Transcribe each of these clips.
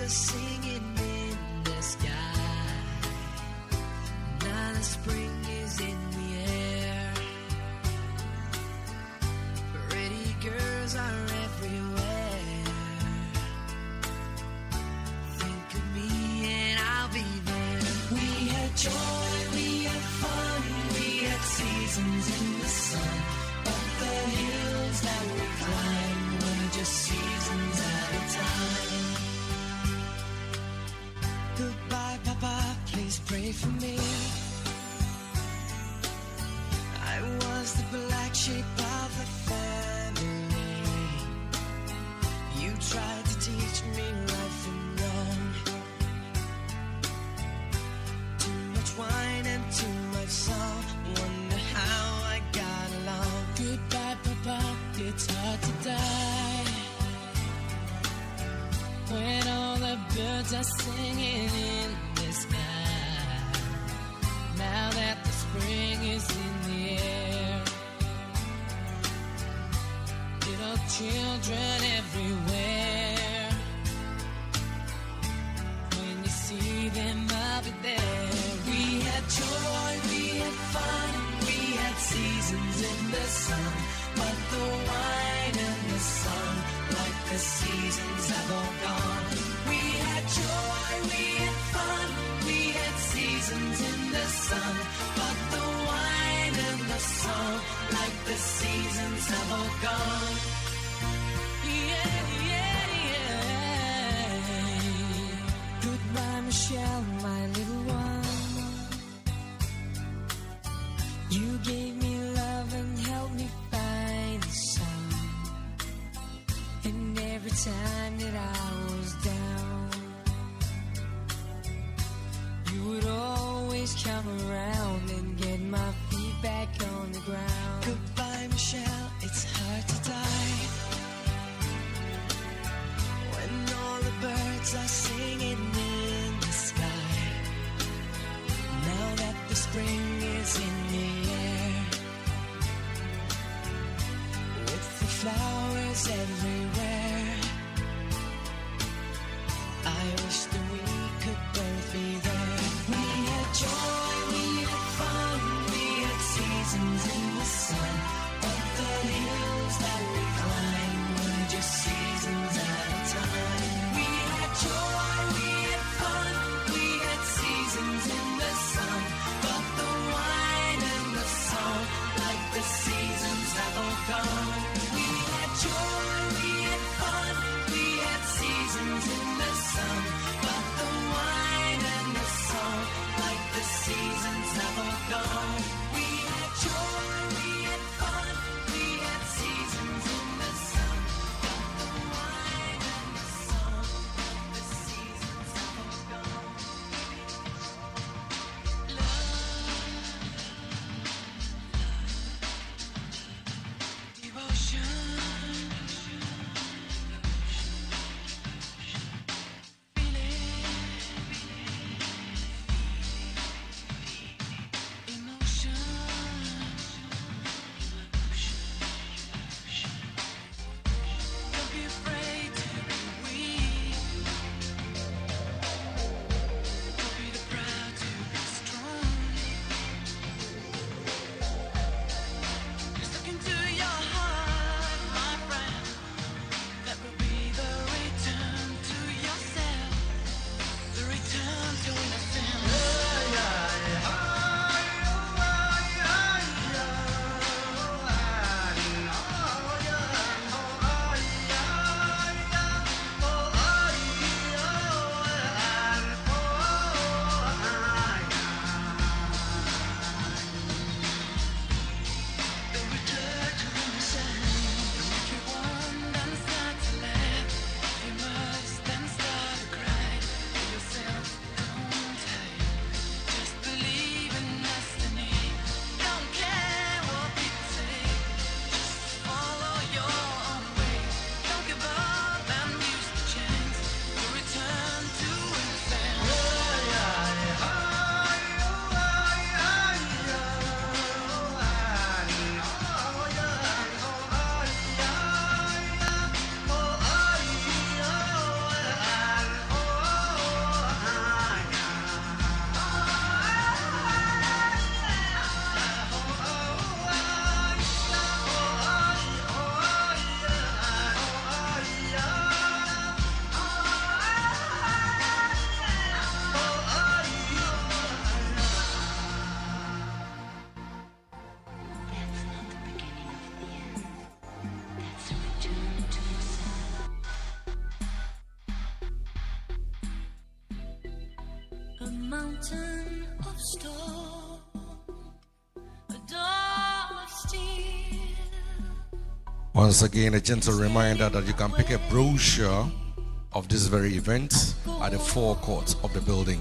are singing in the sky. Now the spring is in the air. Pretty girls are everywhere. Think of me and I'll be there. We had joy, we had fun, we had seasons in the sun. But the hills that we climbed were just seasons at a time. Goodbye, Papa, please pray for me. I was the black sheep of the family. You tried to teach me right from wrong. Too much wine and too much song. Wonder how I got along. Goodbye, Papa, it's hard to die when all the birds are singing in the sky. Now that the spring is in the air, little children everywhere. When you see them, I'll be there. We had joy, we had fun, we had seasons in the sun. But the wine and the sun, like the seasons have all gone. We had joy, we had fun, we had seasons in the sun. But the wine and the song, like the seasons have all gone. Yeah, yeah, yeah. Goodbye, Michelle, my little one. You gave me love and helped me find the sun. And every time that I was down, you would always come around and get my feet back on the ground. Goodbye, Michelle, it's hard to die when all the birds are singing in the sky. Now that the spring is in the air, with the flowers everywhere, I wish that we could both be there. We had joy, we had fun, we had seasons in the sun. But the hills that we climbed were just seasons at a time. We had joy, we had fun, we had seasons in the sun. But the wine mountain of stone, a door of steel. Once again, a gentle reminder that you can pick a brochure of this very event at the forecourt of the building.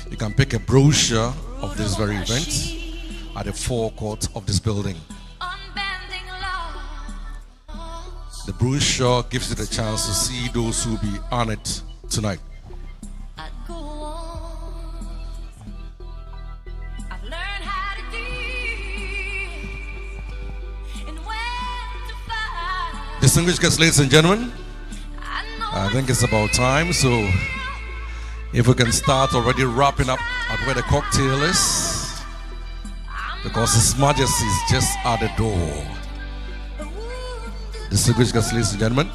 You can pick a brochure of this very event at the forecourt of this building. The brochure gives you the chance to see those who will be honored tonight. Distinguished guests, ladies and gentlemen, I think it's about time, so if we can start already wrapping up at where the cocktail is, because His Majesty is just at the door. Distinguished guests, ladies and gentlemen,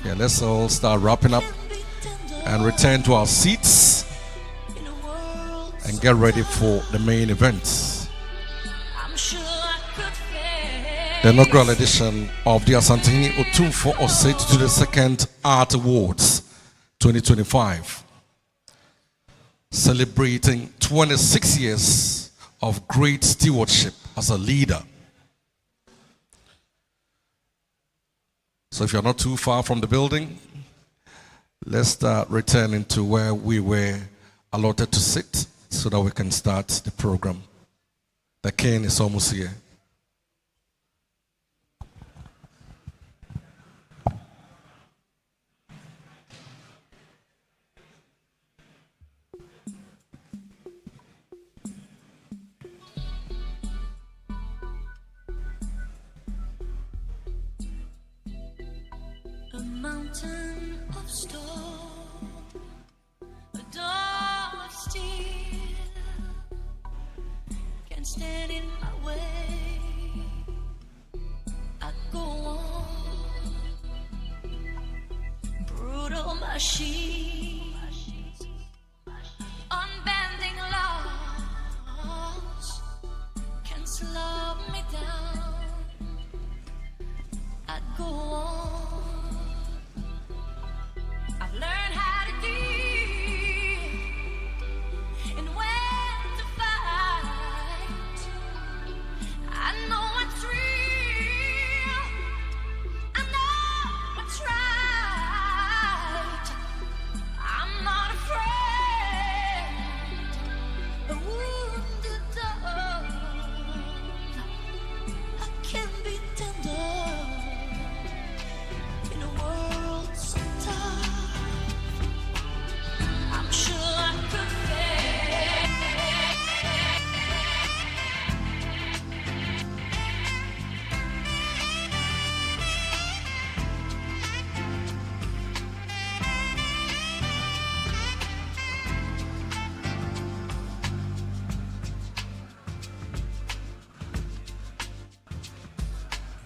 yeah, let's all start wrapping up and return to our seats and get ready for the main event. The inaugural edition of the Asantehene Otumfuo Osei to the Second Art Awards 2025, celebrating 26 years of great stewardship as a leader. So if you're not too far from the building, let's start returning to where we were allotted to sit so that we can start the program. The king is almost here. A mountain of stone, a door of steel, can't stand in my way. I go on, brutal machines, unbending laws, can slow me down. I go on. Learn how to deal and when to fight. I know what's real, I know what's right. I'm not afraid. A wounded dog, I can be tender in a world so tough. I'm sure I could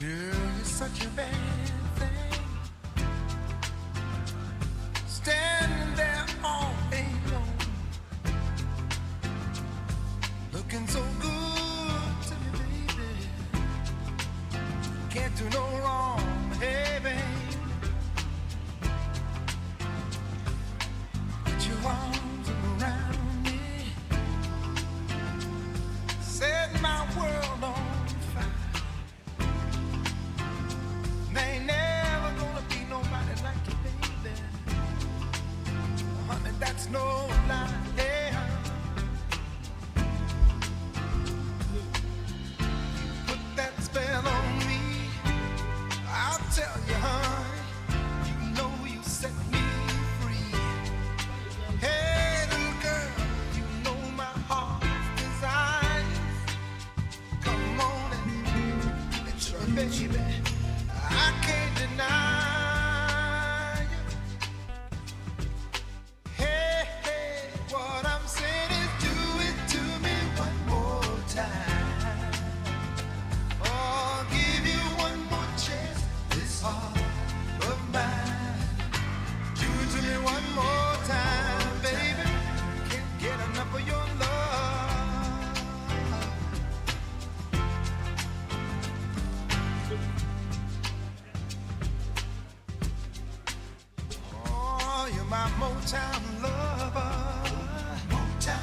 You're such a bad thing, standing there all alone, looking so good to me, baby. Can't do no wrong, hey, babe. Put your arms around me, set my world on fire. There ain't never gonna be nobody like you, baby. Honey, that's no lie. Yeah. Put that spell on me. I'll tell you, honey. You know you set me free. Hey, little girl, you know my heart's desire. Come on and try, baby. I can't deny you. Hey, hey, what I'm saying is do it to me one more time. Oh, give you one more chance, this heart of mine. Do it to me one more time, baby. Can't get enough of your love. Oh, you're my Motown lover. Motown.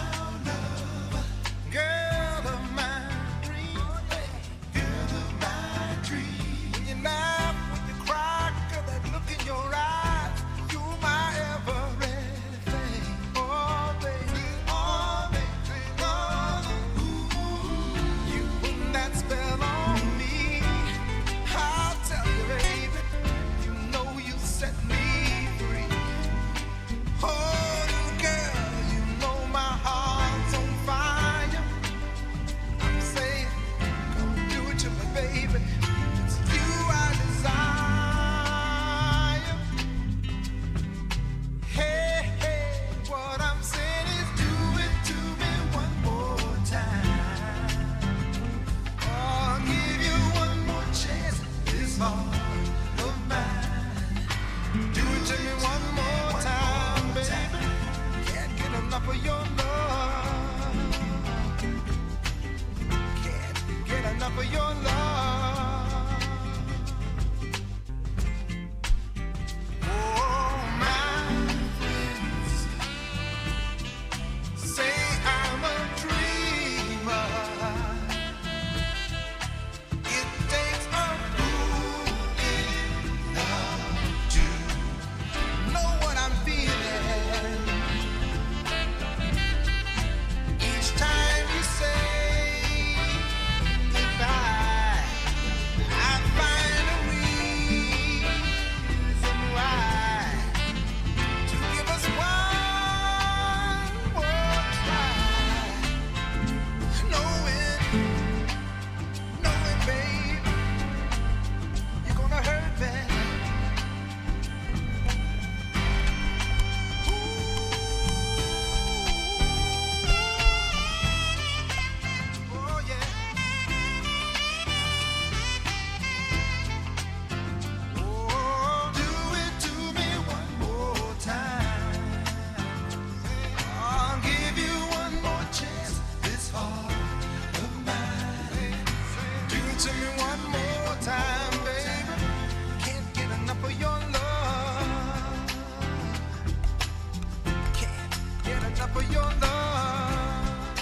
enough of your love.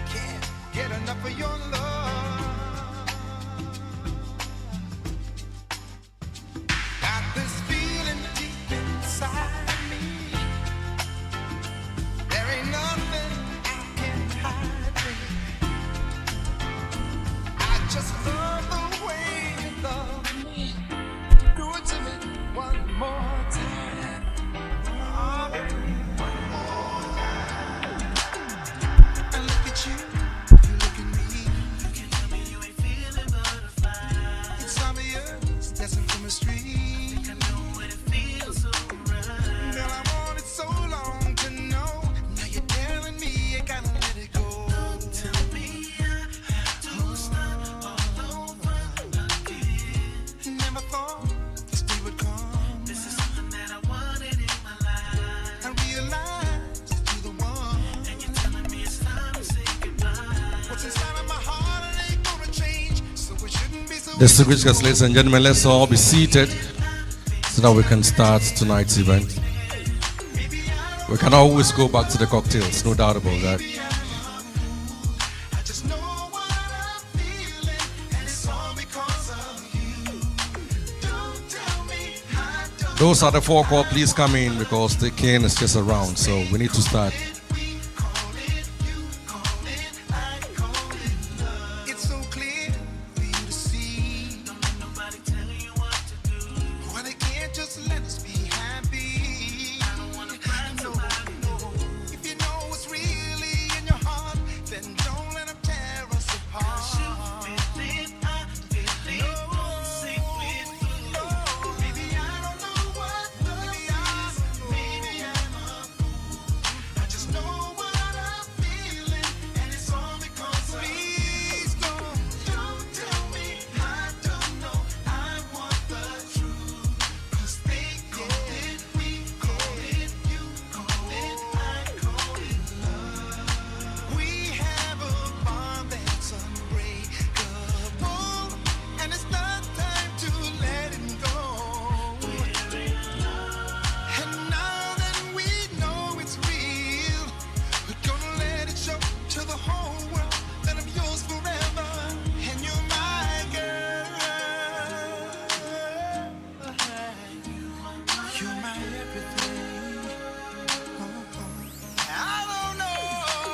Can't get enough of your love. Got this feeling deep inside me. There ain't nothing I can hide, baby. I just love the way you love me. Do it to me one more time. Oh, one more time. And look at you, you look at me. You can tell me you ain't feeling butterflies. It's obvious, dancing from the street. Think I know what it feels so right. Girl, I wanted so long to know. Now you're telling me you gotta let it go. Don't tell me I have to start all over again. Never thought this day would come. This is something that I wanted in my life. I realized that you're the one. And you're telling me it's time to say goodbye. What's inside of my heart, it ain't gonna change. So it shouldn't be so. Distinguished guests, ladies and gentlemen, let's all be seated so that we can start tonight's event. We can always go back to the cocktails, no doubt about that. I just know what I'm feeling, and it's all because of you. Don't tell me I don't. Those are the forecourt. Please come in because the cane is just around, so we need to start. We call it, you call it, I call it love. It's so clear for you to see. Don't let nobody tell you what to do. Why they can't just let us be happy. I don't wanna find nobody. No. If you know what's really in your heart, then don't let them tear us apart. Maybe I don't know what love is. Maybe I'm a fool. I just know what I'm feeling, and it's all because of. Please don't tell me I don't know. I want the truth. 'Cause they call it, we call it, you call it, I call it love. We have a bond that's unbreakable, and it's not time to let it go. And now that we know it's real, we're gonna let it show to the whole world that I'm yours forever, and you're my girl. You're my everything. I don't know.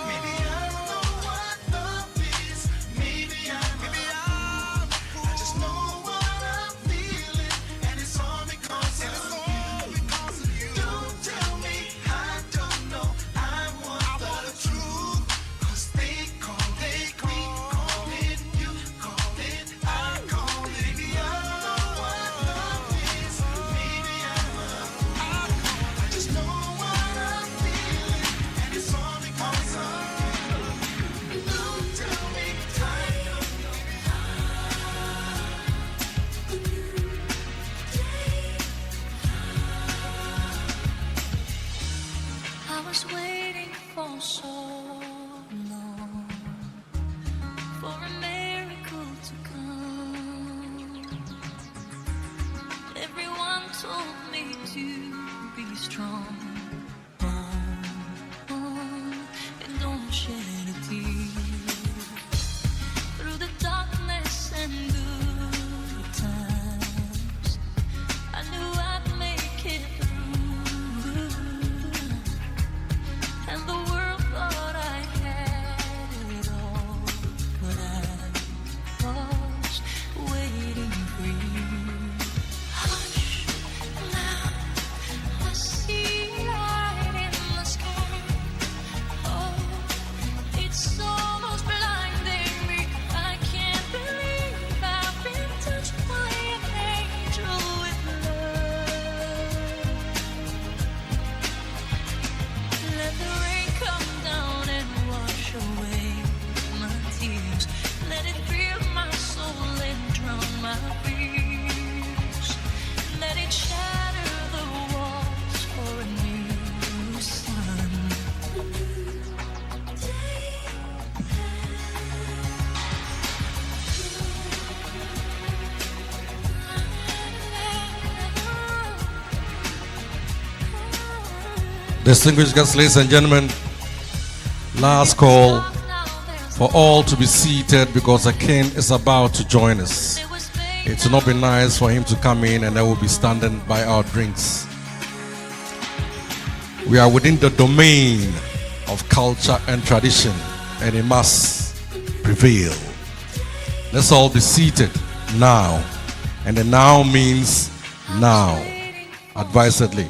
Maybe I don't know what love is. Maybe I'm a fool. I just know what I'm feeling, and it's all because of you. Don't tell me I don't know. I want the truth. 'Cause they call it, we call it, you call it, I call it. Maybe I don't know what love is. Maybe I'm a fool. I just know what I'm feeling, and it's all because of you. Don't tell me I don't know. I was waiting for so long for a miracle to come. Everyone told me to be strong, and don't shed a tear. Through the darkness and good times, I knew I'd make it through. And the world thought I had it all, but I was waiting for you. Hush, now I see Distinguished guests, ladies and gentlemen, last call for all to be seated because the king is about to join us. It will not be nice for him to come in and then we'll be standing by our drinks. We are within the domain of culture and tradition, and it must prevail. Let's all be seated now. And the now means now, advisedly.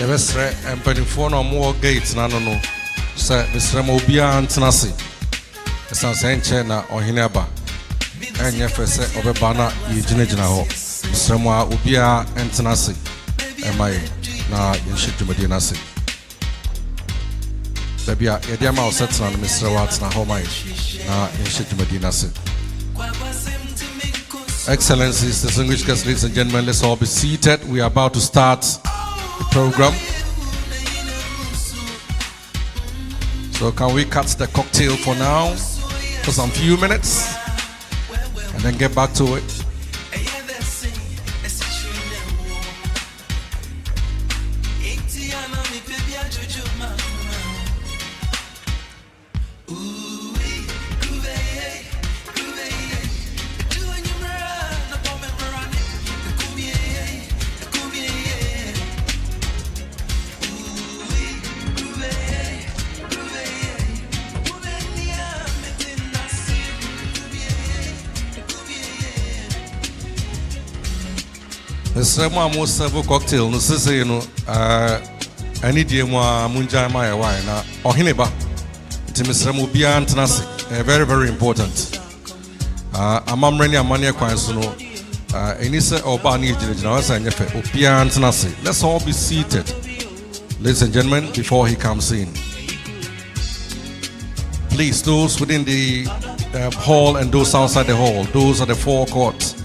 Yebesre empanifo no mo gate na no se besre mo bia antenase esan se enche na ohene aba enye fese obeba na yigina ho besre mo a obia antenase emai na yeshidumadi na se babia yedia ma osetna na mesre wat na ho mai na yeshidumadi na se. Excellencies, distinguished guests, ladies and gentlemen, let's all be seated. We are about to start the program. So can we cut the cocktail for now for some few minutes and then get back to it? Some more several cocktail no say no Any dear Munja Maya Wine or Hineba. Timisremu Bia Antanasi. Very, very important. Amam Reni Amania Kwansuno. Enisa Obani Jinasa and Yefe. Opia Antanasi. Let's all be seated, ladies and gentlemen, before he comes in. Please, those within the hall and those outside the hall, those are the four courts.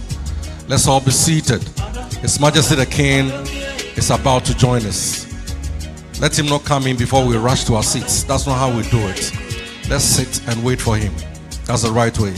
Let's all be seated. His Majesty the King is about to join us. Let him not come in before we rush to our seats. That's not how we do it. Let's sit and wait for him. That's the right way.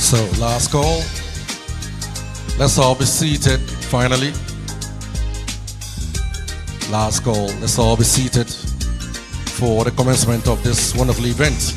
So, last call. Let's all be seated, finally. Last call. Let's all be seated for the commencement of this wonderful event.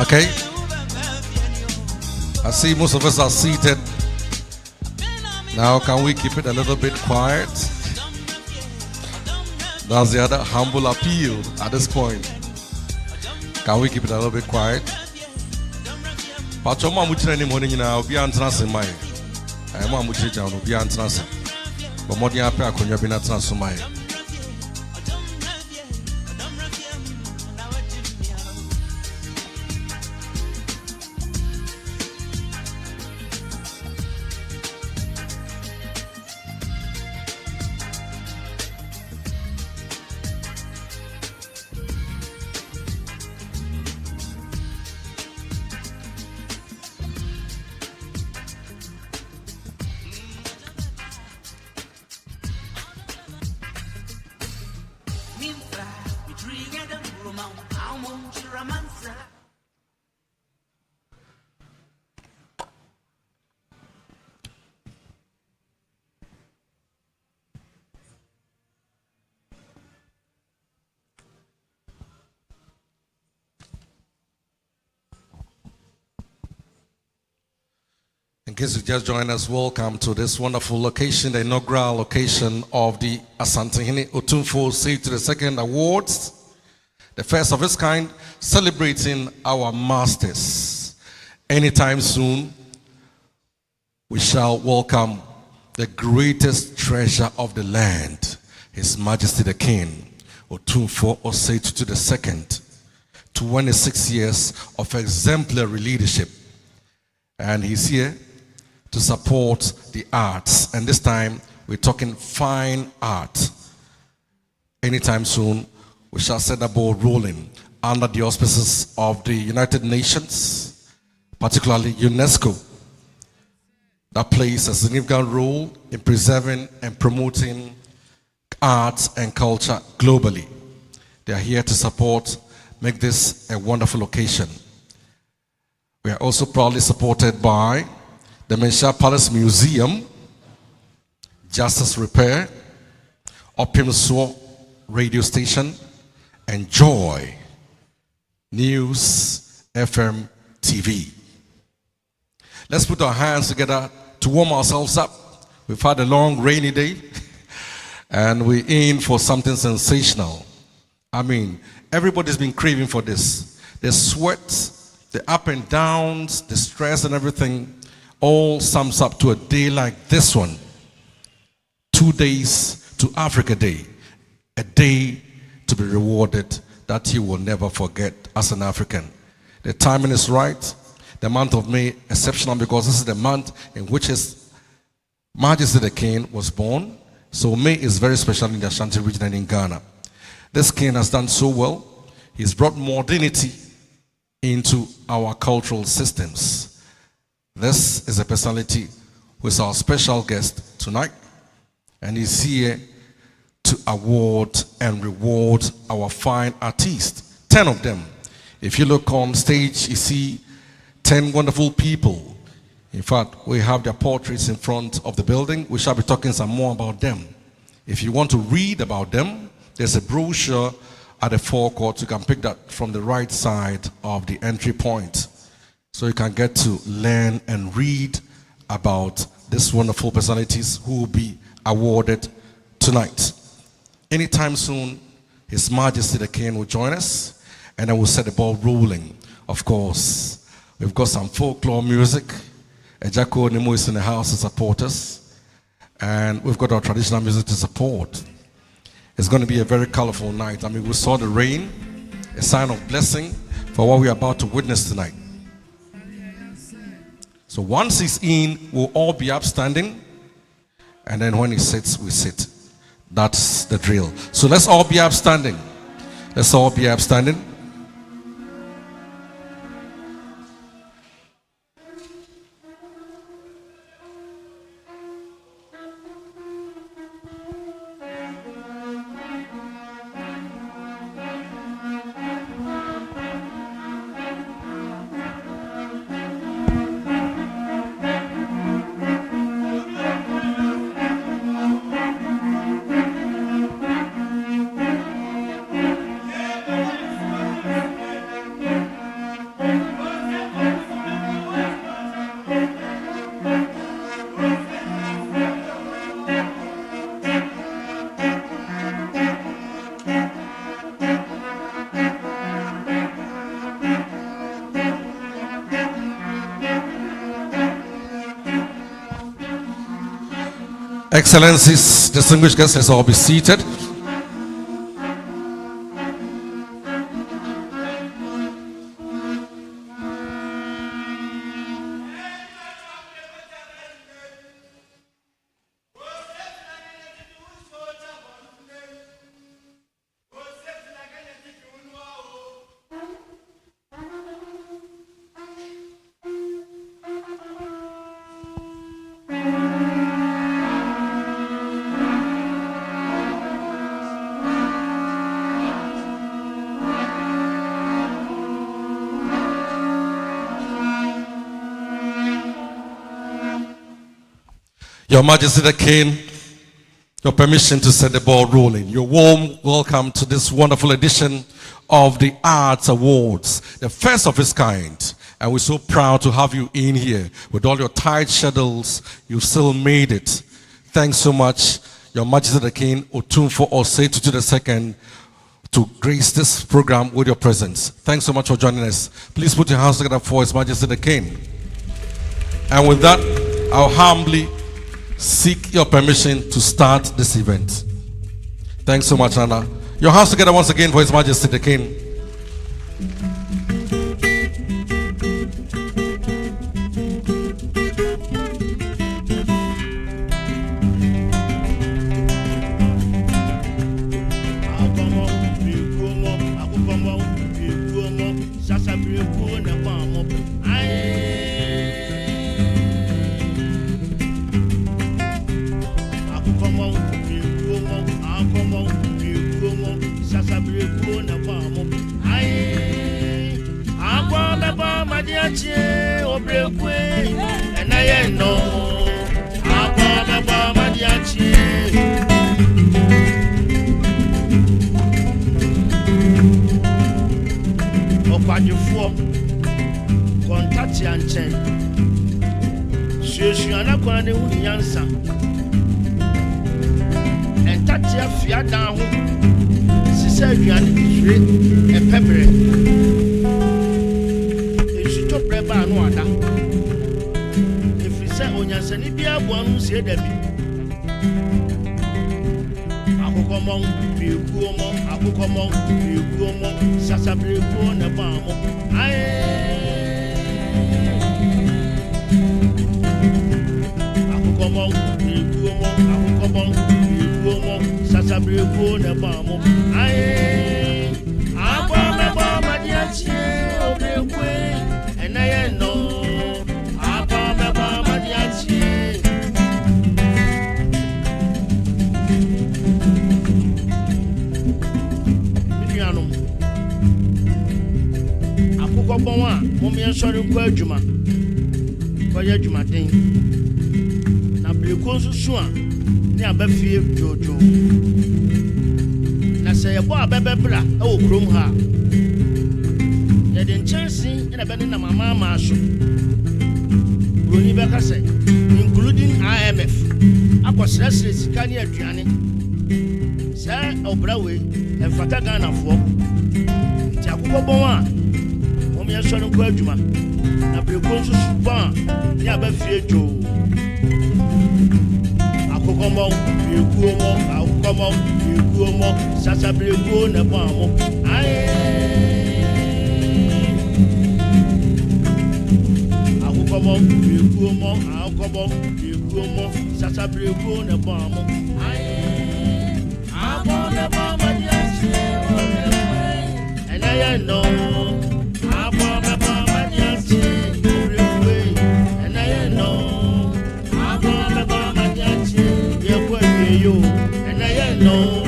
Okay. I see most of us are seated. Now, can we keep it a little bit quiet? That's the other humble appeal at this point. Can we keep it a little bit quiet? Pacho mamuchira ni morning na obi antena se mai. Ai mamuchira jam obi antena se. But modi ape akonya bi na tena so mai. In case you just joined us, welcome to this wonderful location, the inaugural location of the Asantehene Otumfuo Osei to the Second Awards, the first of its kind, celebrating our masters. Anytime soon, we shall welcome the greatest treasure of the land, His Majesty the King, Otumfuo Osei to the Second, 26 years of exemplary leadership. And he's here to support the arts. And this time, we're talking fine art. Anytime soon, we shall set the ball rolling under the auspices of the United Nations, particularly UNESCO, that plays a significant role in preserving and promoting arts and culture globally. They are here to support, make this a wonderful occasion. We are also proudly supported by the Mensha Palace Museum, Justice Repair, Otumfuo Radio Station, and Joy News FM TV. Let's put our hands together to warm ourselves up. We've had a long rainy day and we're in for something sensational. I mean, everybody's been craving for this. The sweat, the up and downs, the stress and everything all sums up to a day like this one. 2 days to Africa Day. A day to be rewarded that you will never forget as an African. The timing is right. The month of May, exceptional because this is the month in which His Majesty the King was born. So May is very special in the Ashanti region and in Ghana. This king has done so well. He's brought modernity into our cultural systems. This is a personality who is our special guest tonight. And he's here to award and reward our fine artists. 10 of them. If you look on stage, you see 10 wonderful people. In fact, we have their portraits in front of the building. We shall be talking some more about them. If you want to read about them, there's a brochure at the forecourt. You can pick that from the right side of the entry point. So you can get to learn and read about these wonderful personalities who will be awarded tonight. Anytime soon, His Majesty the King will join us, and then we'll set the ball rolling. Of course, we've got some folklore music. Ejako Nemo is in the house to support us, and we've got our traditional music to support. It's going to be a very colorful night. I mean, we saw the rain, a sign of blessing for what we are about to witness tonight. So once he's in, we'll all be upstanding, and then when he sits, we sit. That's the drill. So let's all be upstanding. Let's all be upstanding. Excellencies, distinguished guests, let's all be seated. Your Majesty the King, your permission to set the ball rolling. Your warm welcome to this wonderful edition of the Arts Awards, the first of its kind. And we're so proud to have you in here. With all your tight schedules, you still made it. Thanks so much, Your Majesty the King, Otumfuo Osei Tutu II, to grace this program with your presence. Thanks so much for joining us. Please put your hands together for His Majesty the King. And with that, I'll humbly seek your permission to start this event. Thanks so much, Anna. Your hands together once again for His Majesty the King. Aye. Sasa Brigo Nebamo. Aye, Abba Mama Diachi, Obeque, and I know Abba Mama Diachi. Milianum. Akuko Bonwa, Mommy sorry kwa juma. Kwa juma thing. Na Brigo Susua. Ni abafie jojo na sɛ yɛbɔ abɛbɛbra ɛwɔ kurom ha yɛde nkyɛnse ɛna bɛne na mama so buroni bɛka sɛ including IMF akɔsrɛsrɛ sika ne aduane sɛ ɔbra wei ɛmfata Ghanafoɔ nti akokɔbɔn a wɔn yɛsɔre nkɔ adwuma na breko nso subɔn a ne abafie joo Kokomo, Yukumo, Aukomo, Yukumo, Sasa Brigo Nebamo. Aye, Aukomo, Yukumo, Aukomo, Yukumo, Sasa Brigo Nebamo. Aye, Abo Nebama, yes, and I know Abo Nebama, yes, and I know Abo Nebama. You and I know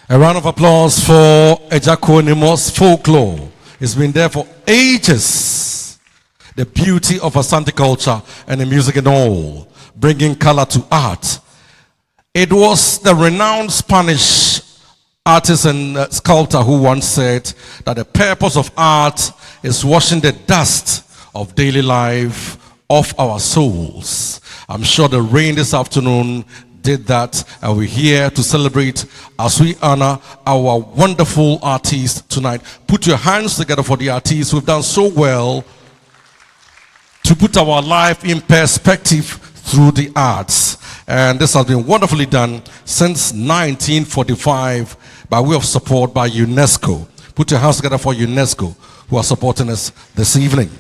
a round of applause for Ejako Nimos folklore. It's been there for ages. The beauty of Asante culture and the music and all, bringing color to art. It was the renowned Spanish artist and sculptor who once said that the purpose of art is washing the dust of daily life off our souls. I'm sure the rain this afternoon did that, and we're here to celebrate as we honor our wonderful artists tonight. Put your hands together for the artists who've done so well to put our life in perspective through the arts. And this has been wonderfully done since 1945 by way of support by UNESCO. Put your hands together for UNESCO, who are supporting us this evening.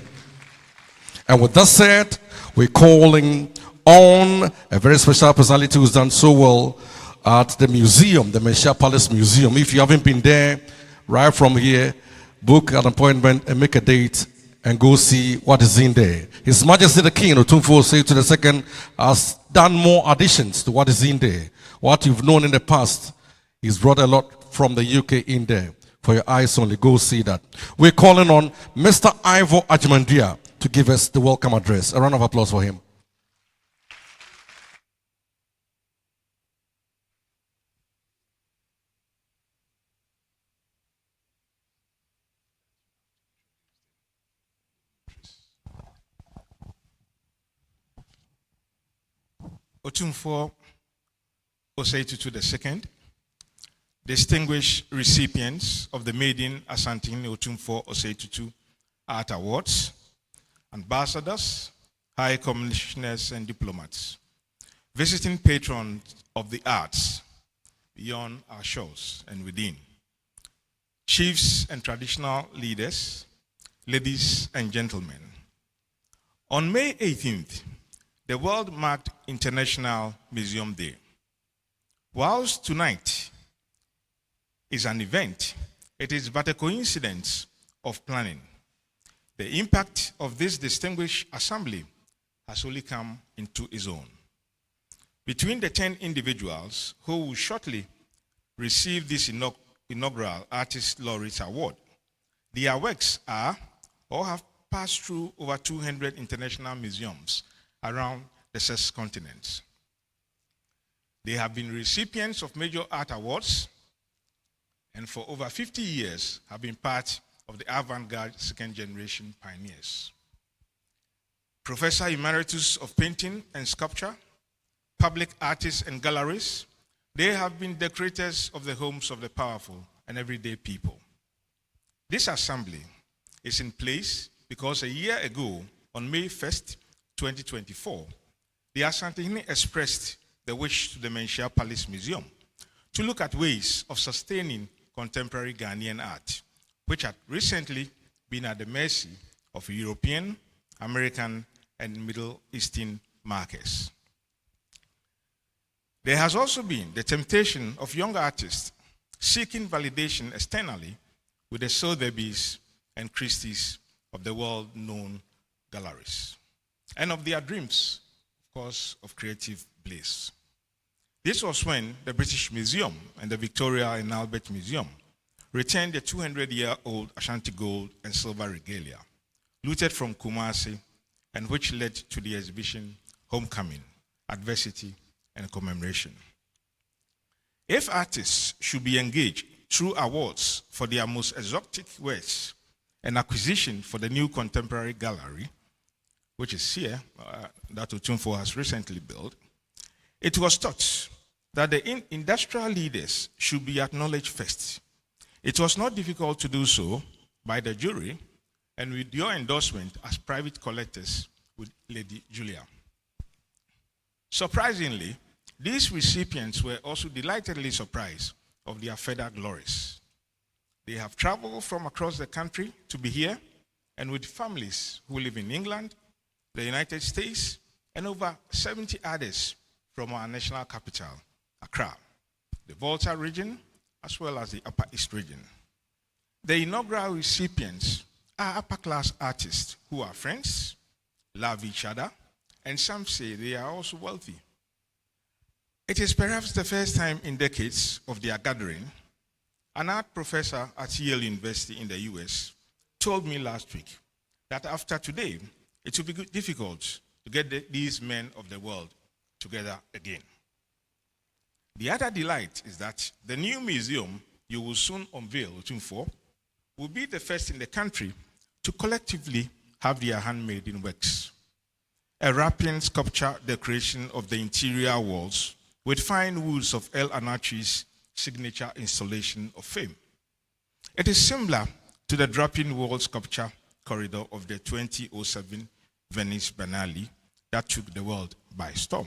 And with that said, we're calling on a very special personality who's done so well at the museum, the Menchia Palace Museum. If you haven't been there, right from here, book an appointment and make a date and go see what is in there. His Majesty the King, Otumfuo Osei to the second, has done more additions to what is in there. What you've known in the past, he's brought a lot from the UK in there. For your eyes only, go see that. We're calling on Mr. Ivor Ajimandia to give us the welcome address. A round of applause for him. Otumfuo Osei Tutu II, distinguished recipients of the maiden Asantehene Otumfuo Osei Tutu Art Awards, ambassadors, high commissioners and diplomats, visiting patrons of the arts beyond our shores and within, chiefs and traditional leaders, ladies and gentlemen. On May 18th, the world marked International Museum Day. Whilst tonight is an event, it is but a coincidence of planning. The impact of this distinguished assembly has only come into its own. Between the 10 individuals who will shortly receive this inaugural Artist Laureate Award, their works are or have passed through over 200 international museums around the 6 continents. They have been recipients of major art awards and for over 50 years have been part of the avant-garde second generation pioneers. Professor Emeritus of Painting and Sculpture, public artists and galleries, they have been decorators of the homes of the powerful and everyday people. This assembly is in place because a year ago, on May 1st, 2024, the Asantehene expressed the wish to the Menchia Palace Museum to look at ways of sustaining contemporary Ghanaian art, which had recently being at the mercy of European, American, and Middle Eastern markets. There has also been the temptation of young artists seeking validation externally with the Sotheby's and Christie's of the world-known galleries, and of their dreams, of course, of creative bliss. This was when the British Museum and the Victoria and Albert Museum returned the 200-year-old Ashanti gold and silver regalia, looted from Kumasi, and which led to the exhibition Homecoming, Adversity, and Commemoration. If artists should be engaged through awards for their most exotic works and acquisition for the new contemporary gallery, which is here, that Otumfuo has recently built, it was thought that the industrial leaders should be acknowledged first. It was not difficult to do so by the jury and with your endorsement as private collectors with Lady Julia. Surprisingly, these recipients were also delightedly surprised of their further glories. They have traveled from across the country to be here, and with families who live in England, the United States, and over 70 others from our national capital, Accra, the Volta region, as well as the Upper East region. The inaugural recipients are upper-class artists who are friends, love each other, and some say they are also wealthy. It is perhaps the first time in decades of their gathering. An art professor at Yale University in the US told me last week that after today, it will be difficult to get these men of the world together again. The other delight is that the new museum you will soon unveil, Otumfuo, will be the first in the country to collectively have their handmade works. A wrapping sculpture decoration of the interior walls with fine woods of El Anachi's signature installation of fame. It is similar to the draping wall sculpture corridor of the 2007 Venice Biennale that took the world by storm.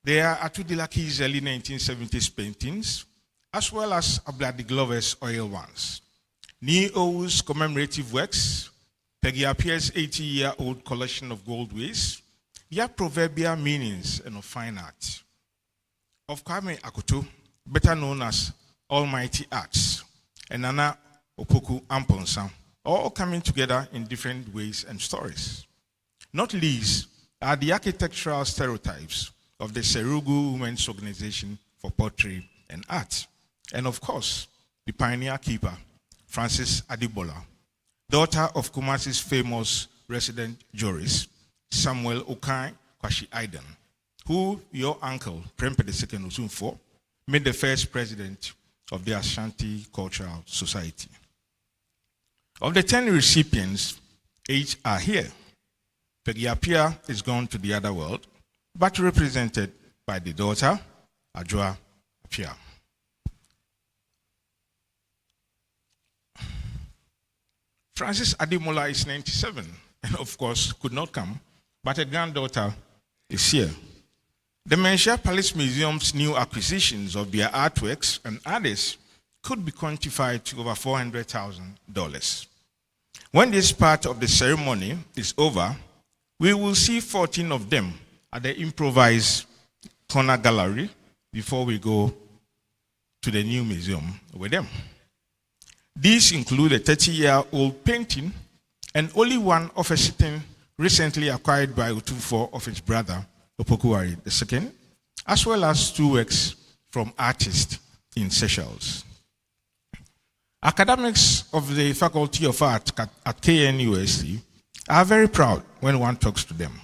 There are Atudelaki's early 1970s paintings, as well as Abladi Glover's oil ones. Ni-Ou's commemorative works, Peggy Appiah's 80-year-old collection of gold ways, their proverbial meanings and of fine art. Of Kwame Akoto, better known as Almighty Arts, and Nana Opoku Amponsa, all coming together in different ways and stories. Not least are the architectural stereotypes of the Serugu Women's Organization for Poetry and Art, and of course, the pioneer keeper, Frances Adibola, daughter of Kumasi's famous resident jurist, Samuel Okai Kwashi Aidan, who your uncle, Prempe II Otumfuo, made the first president of the Ashanti Cultural Society. Of the 10 recipients, 8 are here. Peggy Appiah is gone to the other world, but represented by the daughter, Adjoa Appiah. Francis Ademola is 97, and of course could not come, but a granddaughter is here. The Menchia Palace Museum's new acquisitions of their artworks and others could be quantified to over $400,000. When this part of the ceremony is over, we will see 14 of them at the improvised corner gallery before we go to the new museum with them. These include a 30-year-old painting and only one of a sitting recently acquired by Otumfuo of his brother, Opokuwari II, as well as 2 works from artists in Seychelles. Academics of the Faculty of Art at KNUST are very proud when one talks to them.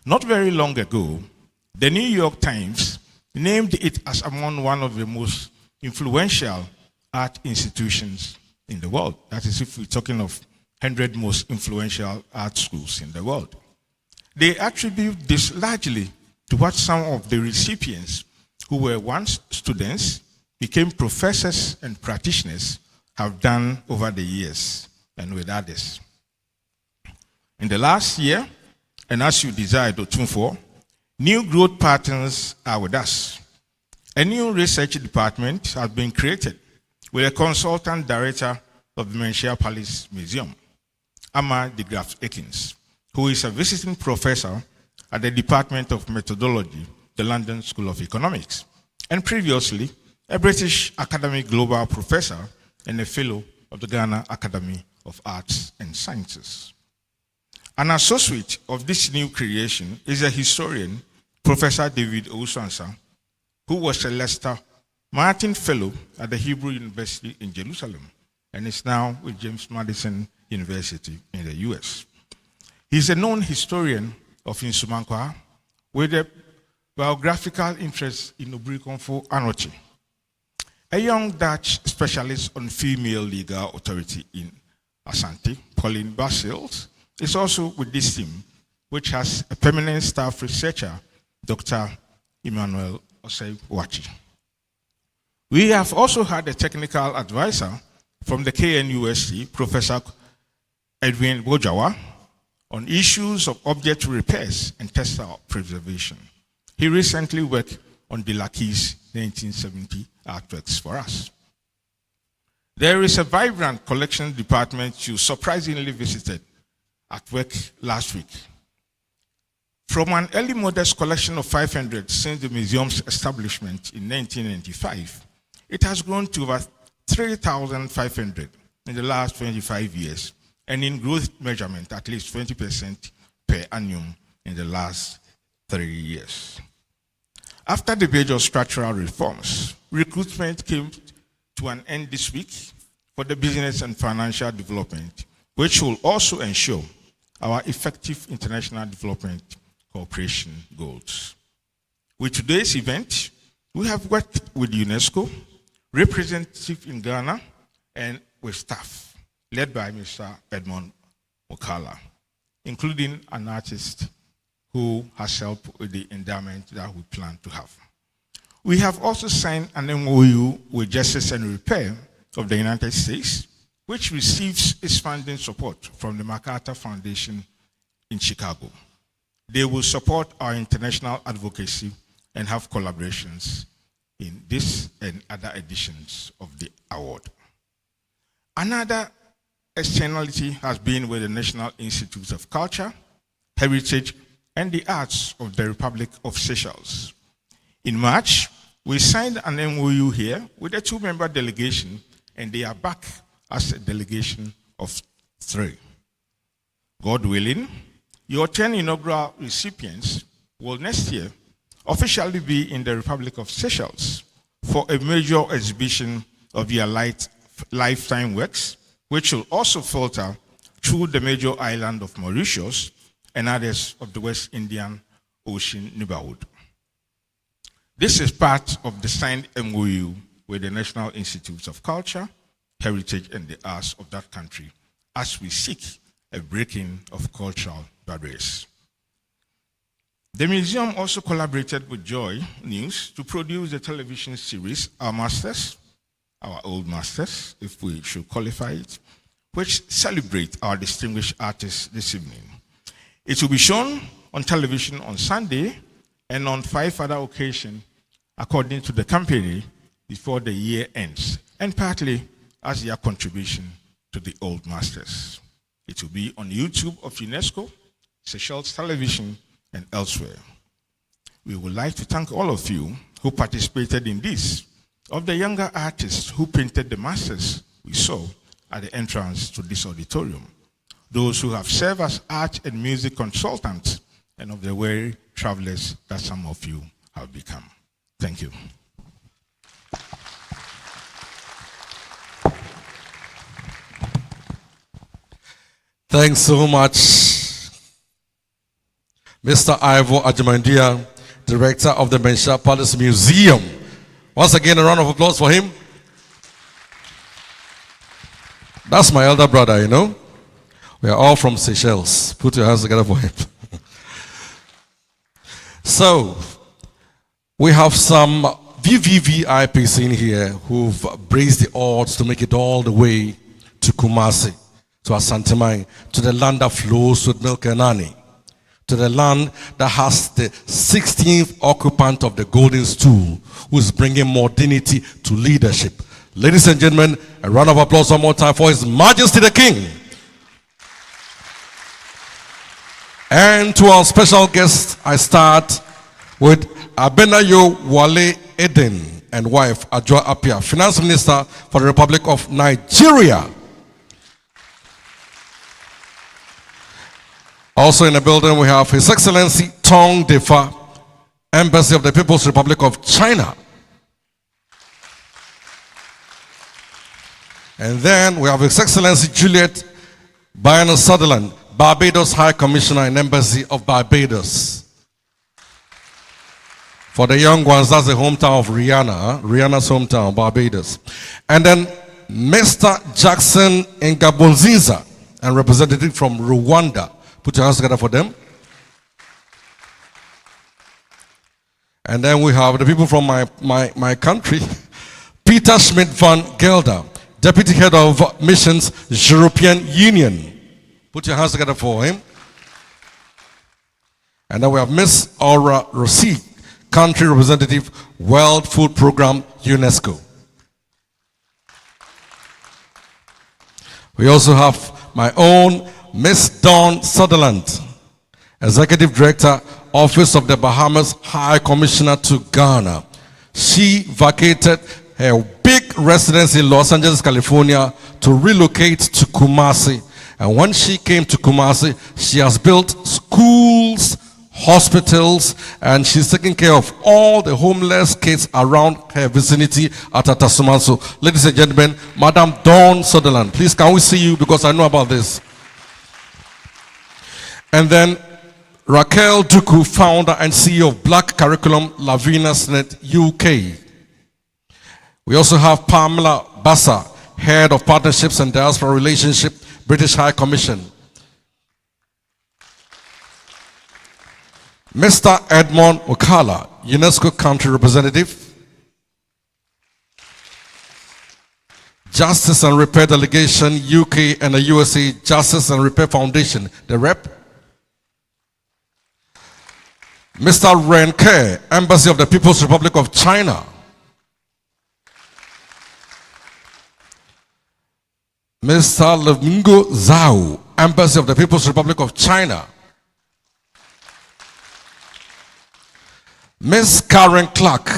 Not very long ago, the New York Times named it as among one of the most influential art institutions in the world. That is, if we're talking of 100 most influential art schools in the world. They attribute this largely to what some of the recipients who were once students, became professors and practitioners, have done over the years and with others. In the last year, and as you desired, Otumfuo, new growth patterns are with us. A new research department has been created with a consultant director of the Menchia Palace Museum, Amma de Graaf Ekins, who is a visiting professor at the Department of Methodology, the London School of Economics, and previously a British Academic Global Professor and a Fellow of the Ghana Academy of Arts and Sciences. An associate of this new creation is a historian, Professor David Owusu-Ansah, who was a Lester Martin Fellow at the Hebrew University in Jerusalem and is now with James Madison University in the US. He's a known historian of Nsumankwa with a biographical interest in Otumfuo Anochi, a young Dutch specialist on female legal authority in Asante, Pauline Basils, is also with this team, which has a permanent staff researcher, Dr. Emmanuel Osei Wachi. We have also had a technical advisor from the KNUST, Professor Edwin Bojawa, on issues of object repairs and textile preservation. He recently worked on De Lackey's 1970 artworks for us. There is a vibrant collection department you surprisingly visited at work last week. From an early modest collection of 500 since the museum's establishment in 1995, it has grown to over 3,500 in the last 25 years, and in growth measurement, at least 20% per annum in the last 3 years. After the major structural reforms, recruitment came to an end this week for the business and financial development, which will also ensure our effective international development cooperation goals. With today's event, we have worked with UNESCO, representative in Ghana, and with staff, led by Mr. Edmond Mokala, including an artist who has helped with the endowment that we plan to have. We have also signed an MOU with Justice and Repair of the United States, which receives its funding support from the MacArthur Foundation in Chicago. They will support our international advocacy and have collaborations in this and other editions of the award. Another externality has been with the National Institutes of Culture, Heritage, and the Arts of the Republic of Seychelles. In March, we signed an MOU here with a 2-member delegation, and they are back as a delegation of 3. God willing, your 10 inaugural recipients will next year officially be in the Republic of Seychelles for a major exhibition of their lifetime works, which will also filter through the major island of Mauritius and others of the West Indian Ocean neighborhood. This is part of the signed MOU with the National Institutes of Culture, Heritage, and the Arts of that country as we seek a breaking of cultural barriers. The museum also collaborated with Joy News to produce the television series Our Masters, Our Old Masters, if we should qualify it, which celebrate our distinguished artists this evening. It will be shown on television on Sunday and on 5 other occasions, according to the company, before the year ends, and partly as their contribution to the Old Masters. It will be on YouTube of UNESCO, Seychelles Television, and elsewhere. We would like to thank all of you who participated in this, of the younger artists who painted the masters we saw at the entrance to this auditorium, those who have served as art and music consultants, and of the weary travelers that some of you have become. Thank you. Thanks so much, Mr. Ivo Ajimandia, Director of the Menchia Palace Museum. Once again, a round of applause for him. That's my elder brother, you know. We are all from Seychelles. Put your hands together for him. So, we have some VVVIPs in here who've braved the odds to make it all the way to Kumasi, to Asantehene, to the land that flows with milk and honey, to the land that has the 16th occupant of the golden stool, who's bringing modernity to leadership, Ladies and gentlemen, a round of applause one more time for His Majesty the King. And to our special guest, I start with Abenayo Wale Eden and wife Adjoa Apia, Finance Minister for the Republic of Nigeria. Also in the building, we have His Excellency Tong Defa, Embassy of the People's Republic of China. And then we have His Excellency Juliet Bayana Sutherland, Barbados High Commissioner and Embassy of Barbados. For the young ones, that's the hometown of Rihanna, Rihanna's hometown, Barbados. And then Mr. Jackson Ngabonzinza, and representative from Rwanda. Put your hands together for them. And then we have the people from my country, Peter Schmidt van Gelder, Deputy Head of Missions, European Union. Put your hands together for him. And then we have Miss Aura Rossi, Country Representative, World Food Program, UNESCO. We also have my own Miss Dawn Sutherland, Executive Director, Office of the Bahamas High Commissioner to Ghana. She vacated her big residence in Los Angeles, California to relocate to Kumasi. And when she came to Kumasi, she has built schools, hospitals, and she's taking care of all the homeless kids around her vicinity at Atasumanso. Ladies and gentlemen, Madam Dawn Sutherland, please can we see you because I know about this. And then Raquel Duku, founder and CEO of Black Curriculum Lavinas Net UK. We also have Pamela Bassa, Head of Partnerships and Diaspora Relationship, British High Commission. Mr. Edmond Okala, UNESCO Country Representative. Justice and Repair Delegation, UK and the USA Justice and Repair Foundation, the rep. Mr. Ren Ke, Embassy of the People's Republic of China. Mr. Lemingo Zhao, Embassy of the People's Republic of China. Miss Karen Clark,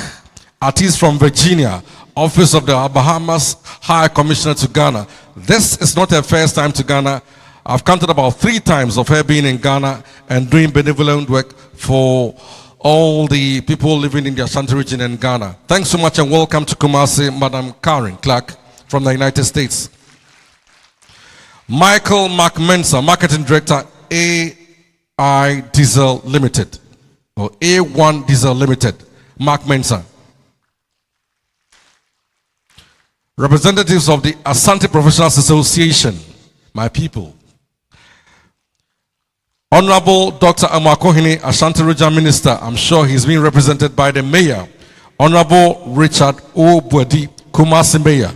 artist from Virginia, Office of the Bahamas High Commissioner to Ghana. This is not her first time to Ghana. I've counted about 3 times of her being in Ghana and doing benevolent work for all the people living in the Ashanti region in Ghana. Thanks so much and welcome to Kumasi, Madam Karen Clark from the United States. Michael McMensa, Marketing Director, AI Diesel Limited, or A1 Diesel Limited, Mark Mensa. Representatives of the Asante Professionals Association, my people. Honorable Dr. Amakohene, Ashanti Regional Minister, I'm sure he's being represented by the Mayor, Honorable Richard O. Bwedi, Kumasi Mayor.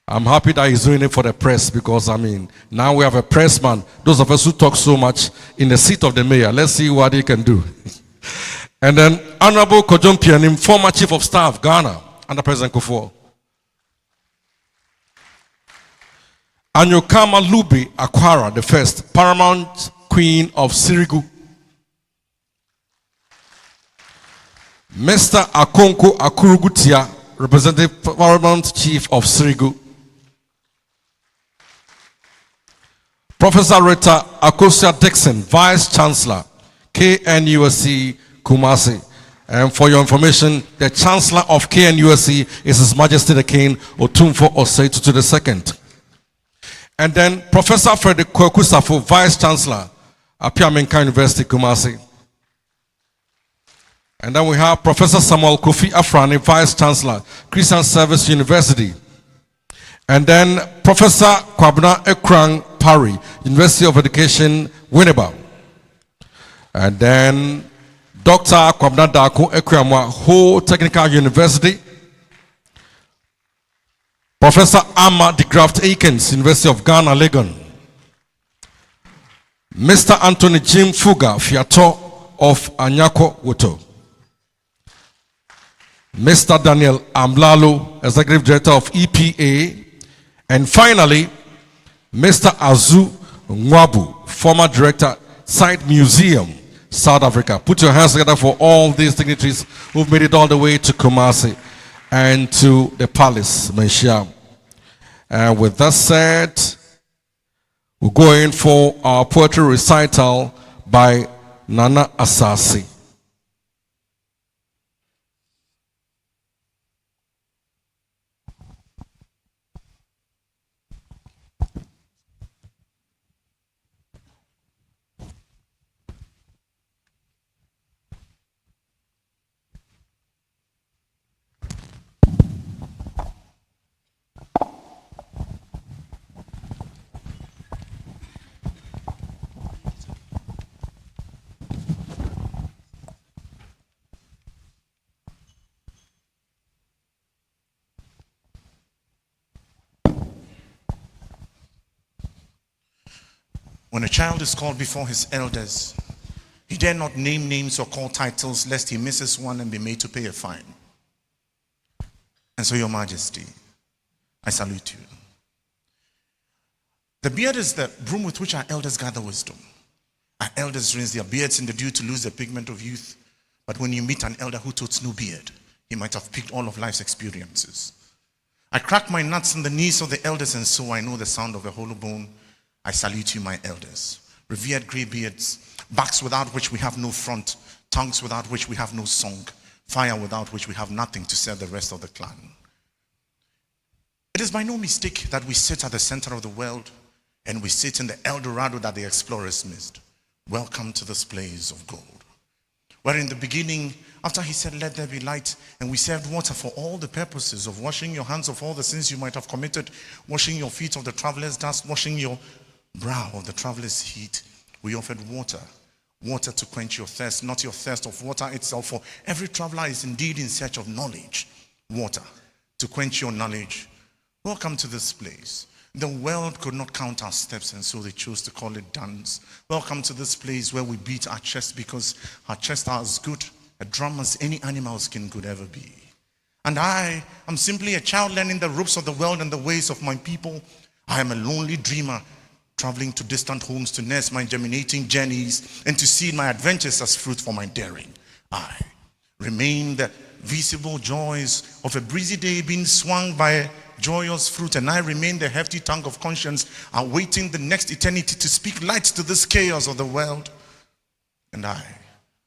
I'm happy that he's doing it for the press because, I mean, now we have a pressman. Those of us who talk so much in the seat of the mayor, let's see what he can do. And then Honorable Kojom Pianim, former Chief of Staff, Ghana, under President Kufuor. Anyokama Lubi Akwara, the first, Paramount Queen of Sirigu. Mr. Akonko Akurugutia, Representative Paramount Chief of Sirigu. Professor Rita Akosia Dixon, Vice Chancellor, KNUSC Kumasi. And for your information, the Chancellor of KNUSC is His Majesty the King Otumfuo Osei Tutu II. And then Professor Frederick Kwakusafo, Vice Chancellor, Apiamenka University Kumasi. And then we have Professor Samuel Kofi Afrani, Vice Chancellor, Christian Service University. And then Professor Kwabena Ekrang Parry, University of Education, Winneba. And then Dr. Kwabena Dako Ekwamwa, Ho Technical University. Professor Amma de Graft Aikens, University of Ghana, Legon. Mr. Anthony Jim Fuga Fiato of Anyako Woto. Mr. Daniel Amlalo, Executive Director of EPA. And finally, Mr. Azu Nwabu, former Director, Site Museum, South Africa. Put your hands together for all these dignitaries who've made it all the way to Kumasi and to the palace, Menshia. And with that said, we're going for our poetry recital by Nana Asasi. When a child is called before his elders, he dare not name names or call titles lest he misses one and be made to pay a fine. And so, Your Majesty, I salute you. The beard is the broom with which our elders gather wisdom. Our elders rinse their beards in the dew to lose the pigment of youth. But when you meet an elder who totes no beard, he might have picked all of life's experiences. I crack my nuts on the knees of the elders, and so I know the sound of a hollow bone. I salute you, my elders. Revered grey beards, backs without which we have no front, tongues without which we have no song, fire without which we have nothing to serve the rest of the clan. It is by no mistake that we sit at the center of the world, and we sit in the El Dorado that the explorers missed. Welcome to this place of gold. Where in the beginning, after he said, let there be light, and we served water for all the purposes of washing your hands of all the sins you might have committed, washing your feet of the traveler's dust, washing your brow of the traveler's heat, we offered water. Water to quench your thirst, not your thirst of water itself, for every traveler is indeed in search of knowledge. Water to quench your knowledge. Welcome to this place. The world could not count our steps, and so they chose to call it dance. Welcome to this place where we beat our chest because our chests are as good a drum as any animal skin could ever be. And I am simply a child learning the ropes of the world and the ways of my people. I am a lonely dreamer traveling to distant homes to nurse my germinating journeys and to see my adventures as fruit for my daring. I remain the visible joys of a breezy day being swung by a joyous fruit, and I remain the hefty tongue of conscience awaiting the next eternity to speak light to this chaos of the world. And I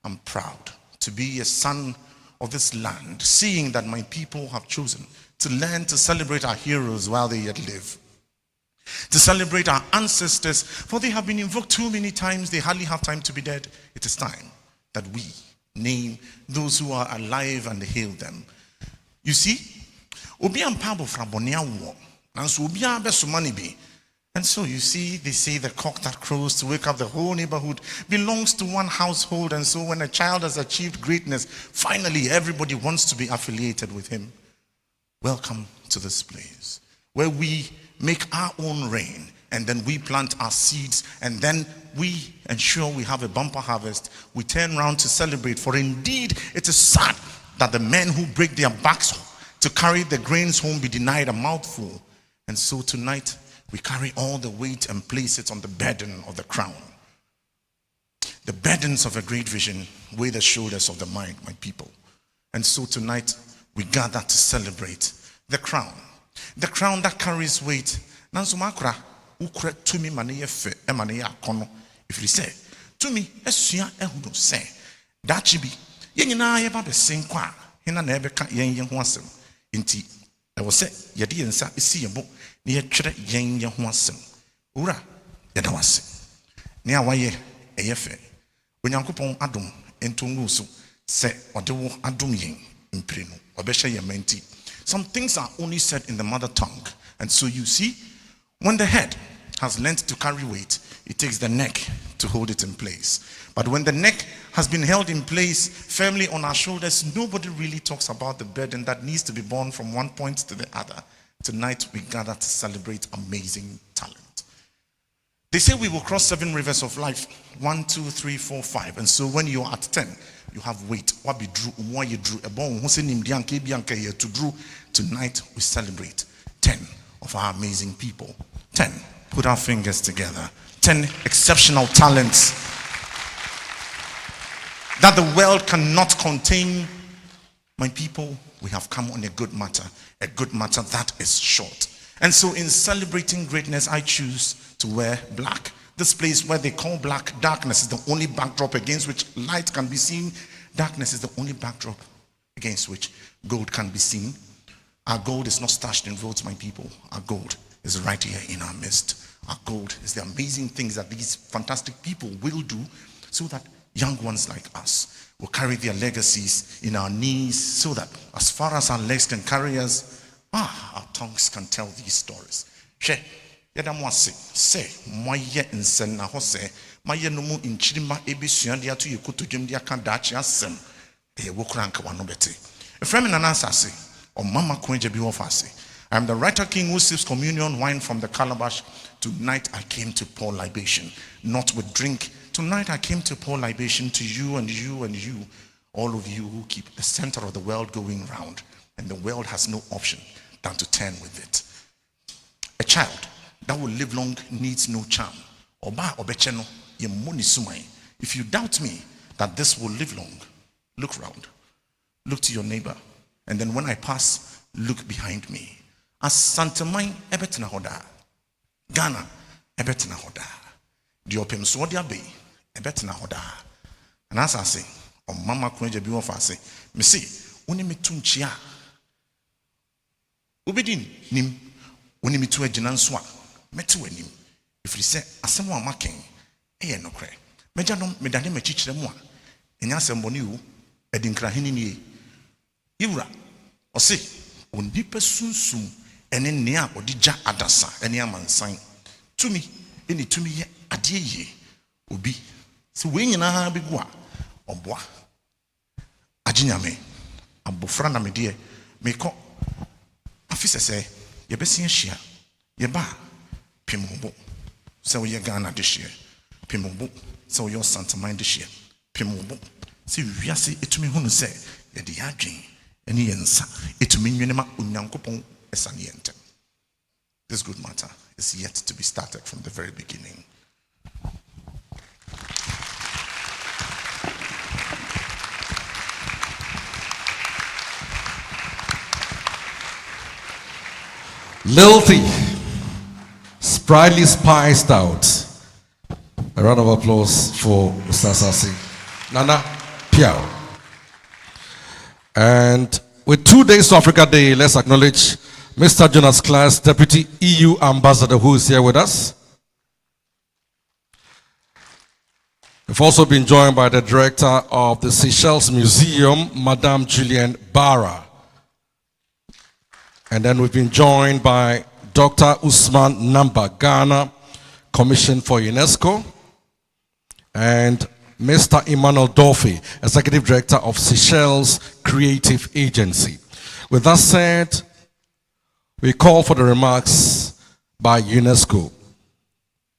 am proud to be a son of this land, seeing that my people have chosen to learn to celebrate our heroes while they yet live. To celebrate our ancestors, for they have been invoked too many times, they hardly have time to be dead. It is time that we name those who are alive and hail them. You see, obi ampabo fra bone awo, nanso obi abesomani bi. And so you see, they say the cock that crows to wake up the whole neighborhood belongs to one household. And so when a child has achieved greatness, finally everybody wants to be affiliated with him. Welcome to this place where we make our own rain, and then we plant our seeds, and then we ensure we have a bumper harvest. We turn around to celebrate, for indeed it is sad that the men who break their backs to carry the grains home be denied a mouthful. And so tonight we carry all the weight and place it on the burden of the crown. The burdens of a great vision weigh the shoulders of the mind, my people. And so tonight we gather to celebrate the crown. The crown that carries weight. Nanso makra ukra tumi mane fe e mane akono. If you say tumi esua ehudo say dachi bi ye nyina ye ba besenkwa hena na ebeka yen ho asem. Nti e wo se ye de yensa esi yebo na ye twere yen ho asem. Ura ye da wase. Ne awaye eye fe. Onyankopon adom entongu so se ode wo adom yen mpre no obehye ye menti. Some things are only said in the mother tongue. And so you see, when the head has learned to carry weight, it takes the neck to hold it in place. But when the neck has been held in place firmly on our shoulders, nobody really talks about the burden that needs to be borne from one point to the other. Tonight we gather to celebrate amazing talent. They say we will cross 7 rivers of life. 1, 2, 3, 4, 5. And so when you're at 10, you have weight. What be drew, what you drew, to drew. Tonight we celebrate 10 of our amazing people. 10. Put our fingers together. 10 exceptional talents that the world cannot contain. My people, we have come on a good matter that is short. And so in celebrating greatness, I choose to wear black. This place where they call black, darkness is the only backdrop against which light can be seen. Darkness is the only backdrop against which gold can be seen. Our gold is not stashed in votes, my people. Our gold is right here in our midst. Our gold is the amazing things that these fantastic people will do so that young ones like us will carry their legacies in our knees, so that as far as our legs can carry us, our tongues can tell these stories. She, yadamwase, say, moye insen na hose, maye numu inchirima ebisuan dia tu yukutu jim dia kan dachi asem, wokranka wanobete. Efremi nanasase, or mama kwenje biwofase. I am the writer king who sips communion wine from the calabash. Tonight I came to pour libation, not with drink. Tonight I came to pour libation to you and you and you, all of you who keep the center of the world going round, and the world has no option than to turn with it. A child that will live long needs no charm. Oba obecheno ye moni sumai. If you doubt me that this will live long, look round, look to your neighbor, and then when I pass, look behind me. Asantehene ebetena hoda, Ghana ebetena hoda, diopem swodia be ebetena hoda. And as I say, on mama kwenje biwo fase, me see, uni mitunchia. Ubedin nim, uni mitu ejina nswa, metu enim. If you say asemo amaken, eye no kre. Meja no medane mechichire mu a, enya asemboni wu, edinkra hini nie. Iwura, Osei, onipa sunsum ene nea odija adasa ene amansan. Tumi, eni tumi ye adie ye. Obi, se we nyina bi gu a, oboa. Ajinyame, abofra na medie, meko afise se yebesi ahia yeba pemombo se wo ye Ghana de hie pemombo se wo yo Asantehene de hie pemombo se wiase etumi hunu se ye de adwen ene yensa etumi nwenema onyankopon esane yente. This good matter is yet to be started from the very beginning. Lilty, sprightly spiced out. A round of applause for Sasasi. Nana Piao. And with 2 days to Africa Day, let's acknowledge Mr. Jonas Class, Deputy EU Ambassador, who is here with us. We've also been joined by the Director of the Seychelles Museum, Madame Julienne Barra. And then we've been joined by Dr. Usman Namba, Ghana Commission for UNESCO, and Mr. Emmanuel Dorfi, Executive Director of Seychelles Creative Agency. With that said, we call for the remarks by UNESCO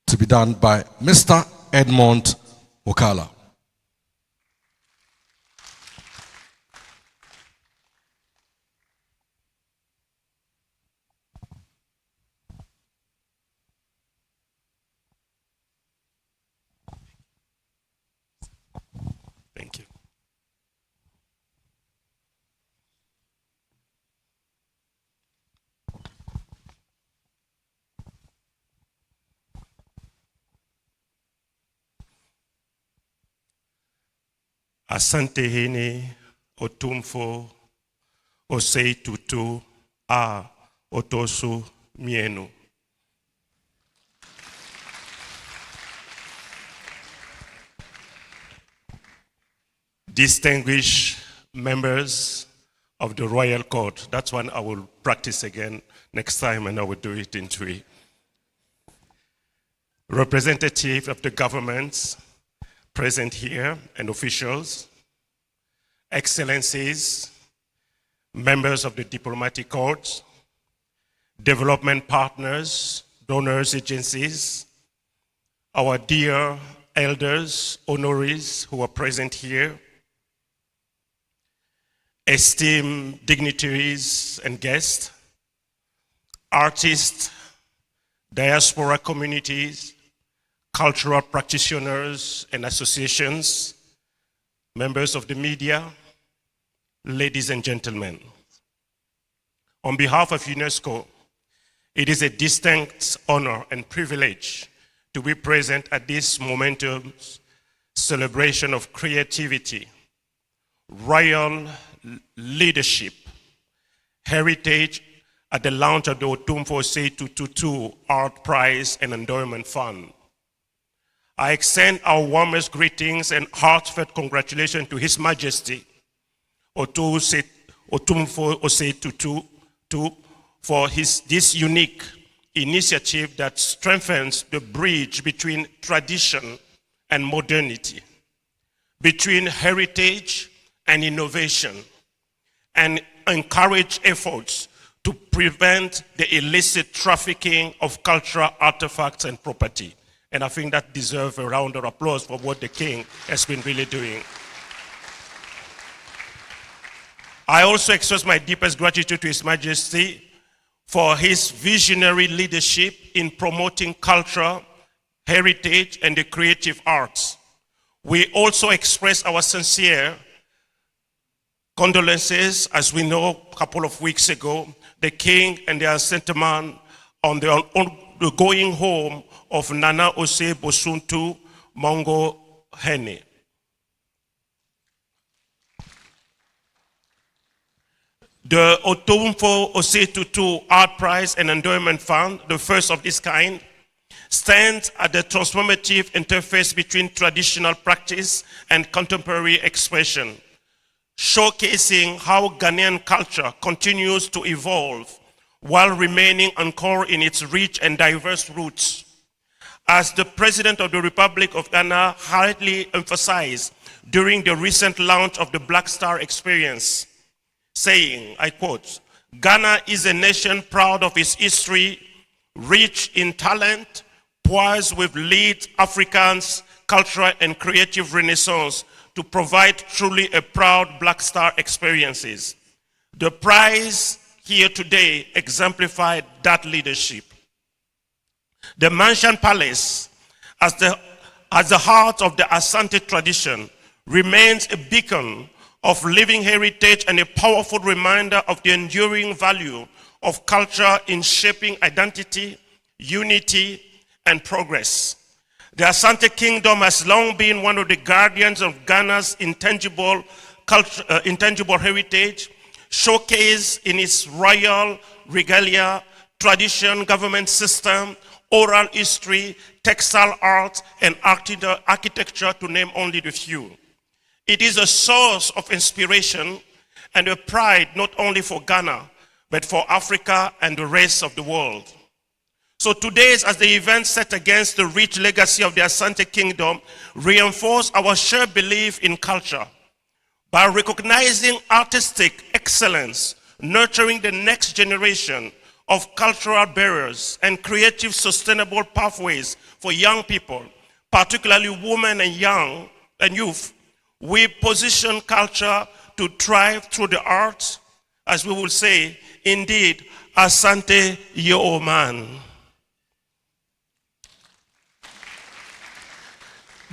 to be done by Mr. Edmond Okala. Thank you. Asantehene, Otumfuo, Osei Tutu, Otosu Mienu. Distinguished members of the Royal Court. That's one I will practice again next time, and I will do it in Twi. Representative of the governments present here and officials, excellencies, members of the diplomatic corps, development partners, donors agencies, our dear elders, honorees who are present here, esteemed dignitaries and guests, artists, diaspora communities, cultural practitioners and associations, members of the media, ladies and gentlemen. On behalf of UNESCO, it is a distinct honor and privilege to be present at this momentous celebration of creativity, royal leadership, heritage at the launch of the Otumfuo Osei Tutu Art Prize and Endowment Fund. I extend our warmest greetings and heartfelt congratulations to His Majesty Otumfuo Osei Tutu for this unique initiative that strengthens the bridge between tradition and modernity, between heritage and innovation, and encourage efforts to prevent the illicit trafficking of cultural artifacts and property. And I think that deserves a round of applause for what the King has been really doing. I also express my deepest gratitude to His Majesty for his visionary leadership in promoting culture, heritage, and the creative arts. We also express our sincere condolences, as we know a couple of weeks ago, the King and the Asantehene on the going home of Nana Osei Bosuntu Mongo Hene. The Otumfuo Osei Tutu Art Prize and Endowment Fund, the first of this kind, stands at the transformative interface between traditional practice and contemporary expression, showcasing how Ghanaian culture continues to evolve while remaining anchored in its rich and diverse roots. As the President of the Republic of Ghana hardly emphasized during the recent launch of the Black Star Experience, saying, I quote, "Ghana is a nation proud of its history, rich in talent, poised with lead Africans' cultural and creative renaissance to provide truly a proud Black Star experiences." The prize here today exemplified that leadership. The Mansion Palace, as the heart of the Asante tradition, remains a beacon of living heritage and a powerful reminder of the enduring value of culture in shaping identity, unity, and progress. The Asante Kingdom has long been one of the guardians of Ghana's intangible heritage, showcased in its royal regalia, tradition, government system, oral history, textile art, and architecture, to name only the few. It is a source of inspiration and a pride not only for Ghana, but for Africa and the rest of the world. So today's, as the event set against the rich legacy of the Asante Kingdom, reinforce our shared belief in culture. By recognizing artistic excellence, nurturing the next generation of cultural bearers, and creative sustainable pathways for young people, particularly women and youth, we position culture to thrive through the arts, as we will say, indeed, Asante Yo Man.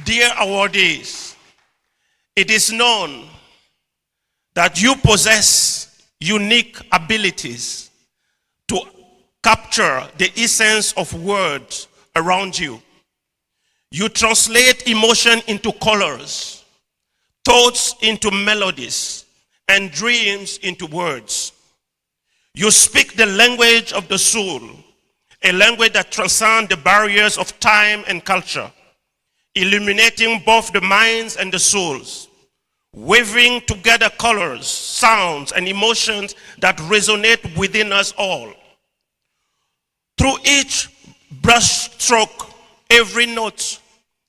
Dear awardees, it is known that you possess unique abilities to capture the essence of words around you. You translate emotion into colors, thoughts into melodies, and dreams into words. You speak the language of the soul, a language that transcends the barriers of time and culture, illuminating both the minds and the souls, weaving together colors, sounds, and emotions that resonate within us all. Through each brushstroke, every note,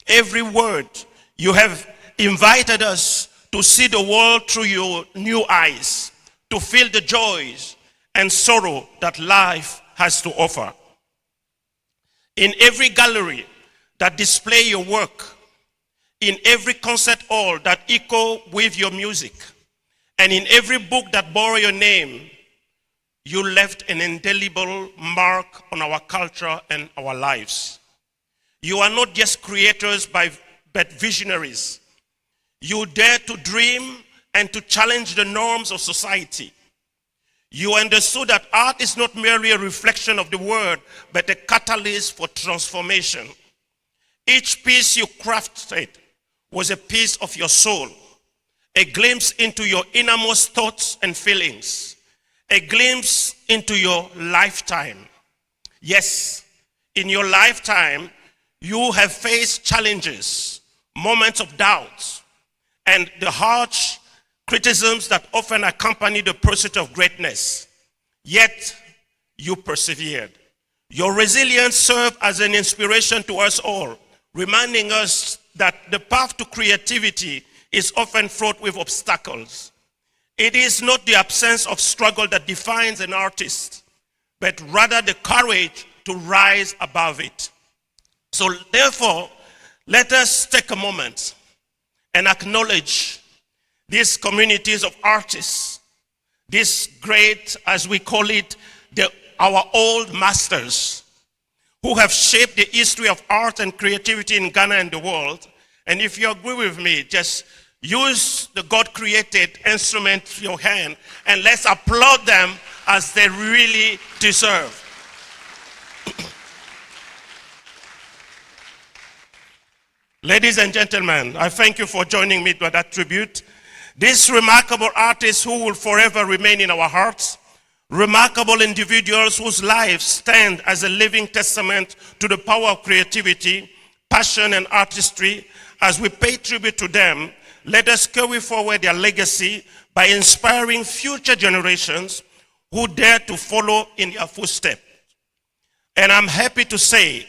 every word, you have invited us to see the world through your new eyes, to feel the joys and sorrow that life has to offer. In every gallery that display your work, in every concert hall that echo with your music, and in every book that bore your name, you left an indelible mark on our culture and our lives. You are not just creators, but visionaries. You dare to dream and to challenge the norms of society. You understood that art is not merely a reflection of the world, but a catalyst for transformation. Each piece you crafted was a piece of your soul, a glimpse into your innermost thoughts and feelings, a glimpse into your lifetime. Yes, in your lifetime, you have faced challenges, moments of doubt, and the harsh criticisms that often accompany the pursuit of greatness. Yet, you persevered. Your resilience served as an inspiration to us all, reminding us that the path to creativity is often fraught with obstacles. It is not the absence of struggle that defines an artist, but rather the courage to rise above it. So therefore, let us take a moment and acknowledge these communities of artists, this great, as we call it, our old masters, who have shaped the history of art and creativity in Ghana and the world. And if you agree with me, just use the God-created instrument in your hand and let's applaud them as they really deserve. Ladies and gentlemen, I thank you for joining me to that tribute. These remarkable artists who will forever remain in our hearts, remarkable individuals whose lives stand as a living testament to the power of creativity, passion, and artistry. As we pay tribute to them, let us carry forward their legacy by inspiring future generations who dare to follow in their footsteps. And I'm happy to say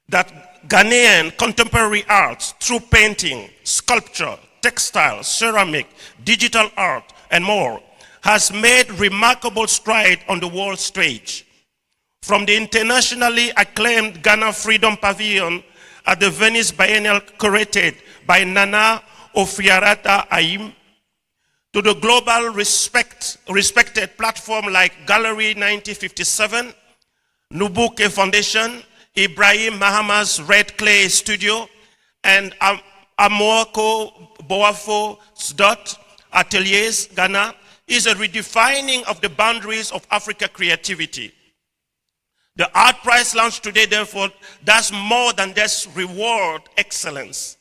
that Ghanaian contemporary art, through painting, sculpture, textile, ceramic, digital art, and more, has made remarkable strides on the world stage. From the internationally acclaimed Ghana Freedom Pavilion at the Venice Biennial curated by Nana Ofiarata Ayim, to the global respected platform like Gallery 1957, Nubuke Foundation, Ibrahim Mahama's Red Clay Studio, and Amoako Boafo's Dot Ateliers, Ghana, is a redefining of the boundaries of Africa creativity. The Art Prize launched today, therefore, does more than just reward excellence.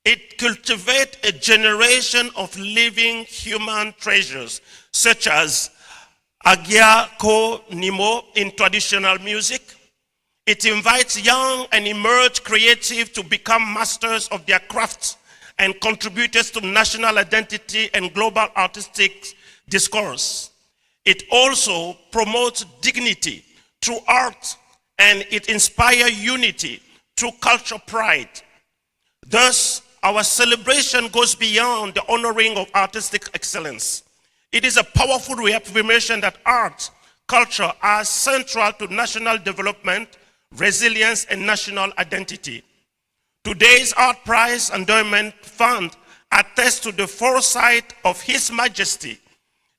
It cultivates a generation of living human treasures, such as Agia Ko Nimo in traditional music. It invites young and emerging creatives to become masters of their crafts and contributors to national identity and global artistic discourse. It also promotes dignity through art, and it inspires unity through cultural pride. Thus, our celebration goes beyond the honoring of artistic excellence. It is a powerful reaffirmation that art, culture are central to national development, resilience, and national identity. Today's Art Prize Endowment Fund attests to the foresight of His Majesty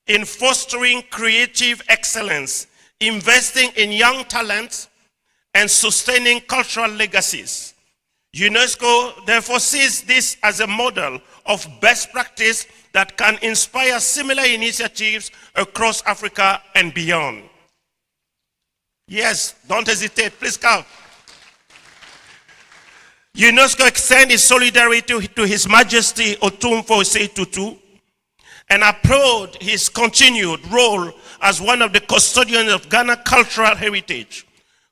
in fostering creative excellence, investing in young talent, and sustaining cultural legacies. UNESCO therefore sees this as a model of best practice that can inspire similar initiatives across Africa and beyond. Yes, don't hesitate, please come. UNESCO extends its solidarity to His Majesty Otumfuo Tutu and applaud his continued role as one of the custodians of Ghana cultural heritage,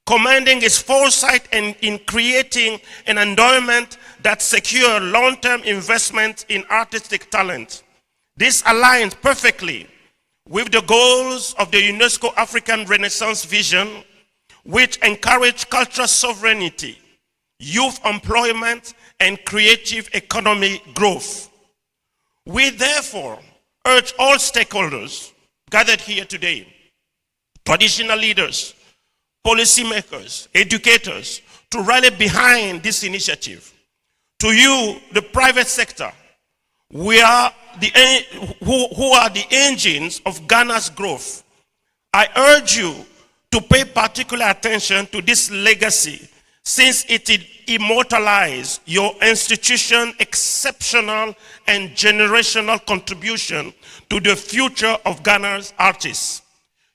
commending his foresight in creating an endowment that secures long-term investment in artistic talent. This aligns perfectly with the goals of the UNESCO African Renaissance Vision, which encourage cultural sovereignty, youth employment, and creative economic growth. We therefore urge all stakeholders gathered here today, traditional leaders, policymakers, educators, to rally behind this initiative. To you, the private sector, who are the engines of Ghana's growth, I urge you to pay particular attention to this legacy, since it immortalizes your institution's exceptional and generational contribution to the future of Ghana's artists.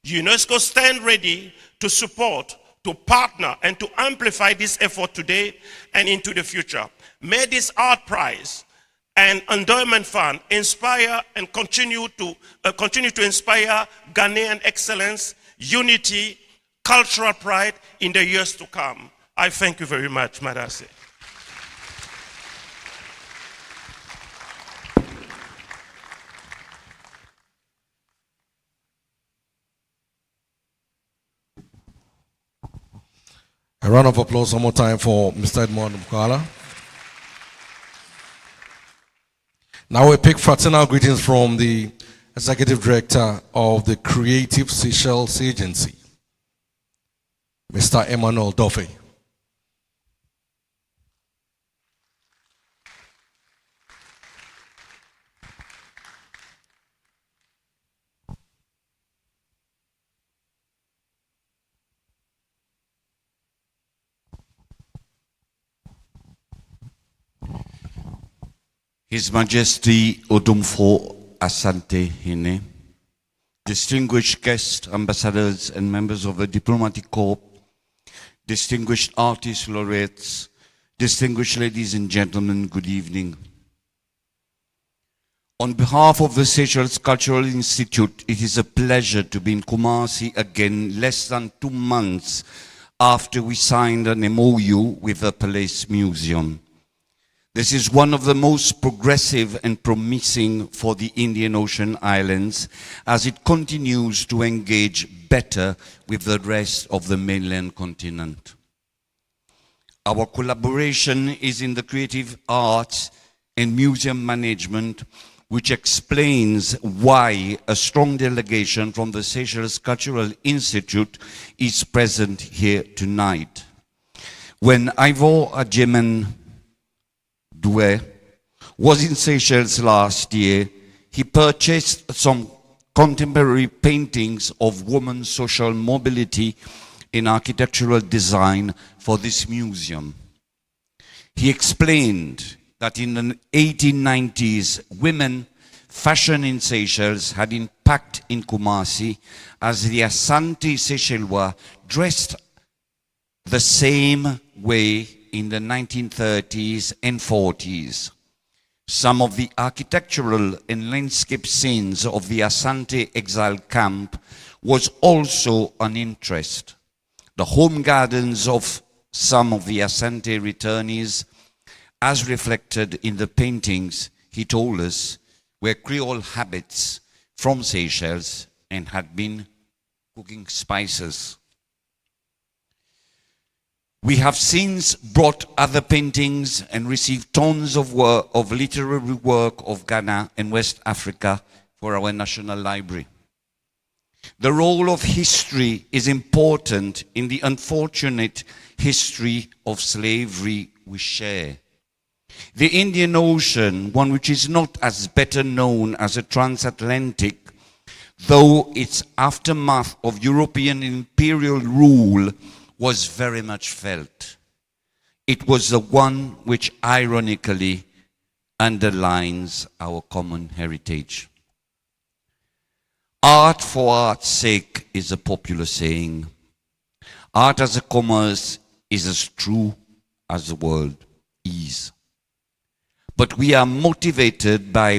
UNESCO stand ready to support, to partner, and to amplify this effort today and into the future. May this art prize and endowment fund inspire and continue to inspire Ghanaian excellence, unity, cultural pride in the years to come. I thank you very much, Madase. A round of applause one more time for Mr. Edmond Mkwala. Now we pick fraternal greetings from the Executive Director of the Creative Seychelles Agency, Mr. Emmanuel Duffy. His Majesty Otumfuo Asantehene, distinguished guests, ambassadors, and members of the diplomatic corps, distinguished artist laureates, distinguished ladies and gentlemen, good evening. On behalf of the Seychelles Cultural Institute, it is a pleasure to be in Kumasi again less than 2 months after we signed an MOU with the Palace Museum. This is one of the most progressive and promising for the Indian Ocean Islands as it continues to engage better with the rest of the mainland continent. Our collaboration is in the creative arts and museum management, which explains why a strong delegation from the Seychelles Cultural Institute is present here tonight. When Ivo Adjemen Doué was in Seychelles last year, he purchased some contemporary paintings of women's social mobility in architectural design for this museum. He explained that in the 1890s, women fashion in Seychelles had impact in Kumasi as the Asante Seychellois dressed the same way in the 1930s and 40s. Some of the architectural and landscape scenes of the Asante exile camp was also an interest. The home gardens of some of the Asante returnees, as reflected in the paintings, he told us, were Creole habits from Seychelles and had been cooking spices. We have since brought other paintings and received tons of literary work of Ghana and West Africa for our National Library. The role of history is important in the unfortunate history of slavery we share. The Indian Ocean, one which is not as better known as a transatlantic, though its aftermath of European imperial rule was very much felt. It was the one which ironically underlines our common heritage. Art for art's sake is a popular saying. Art as a commerce is as true as the world is. But we are motivated by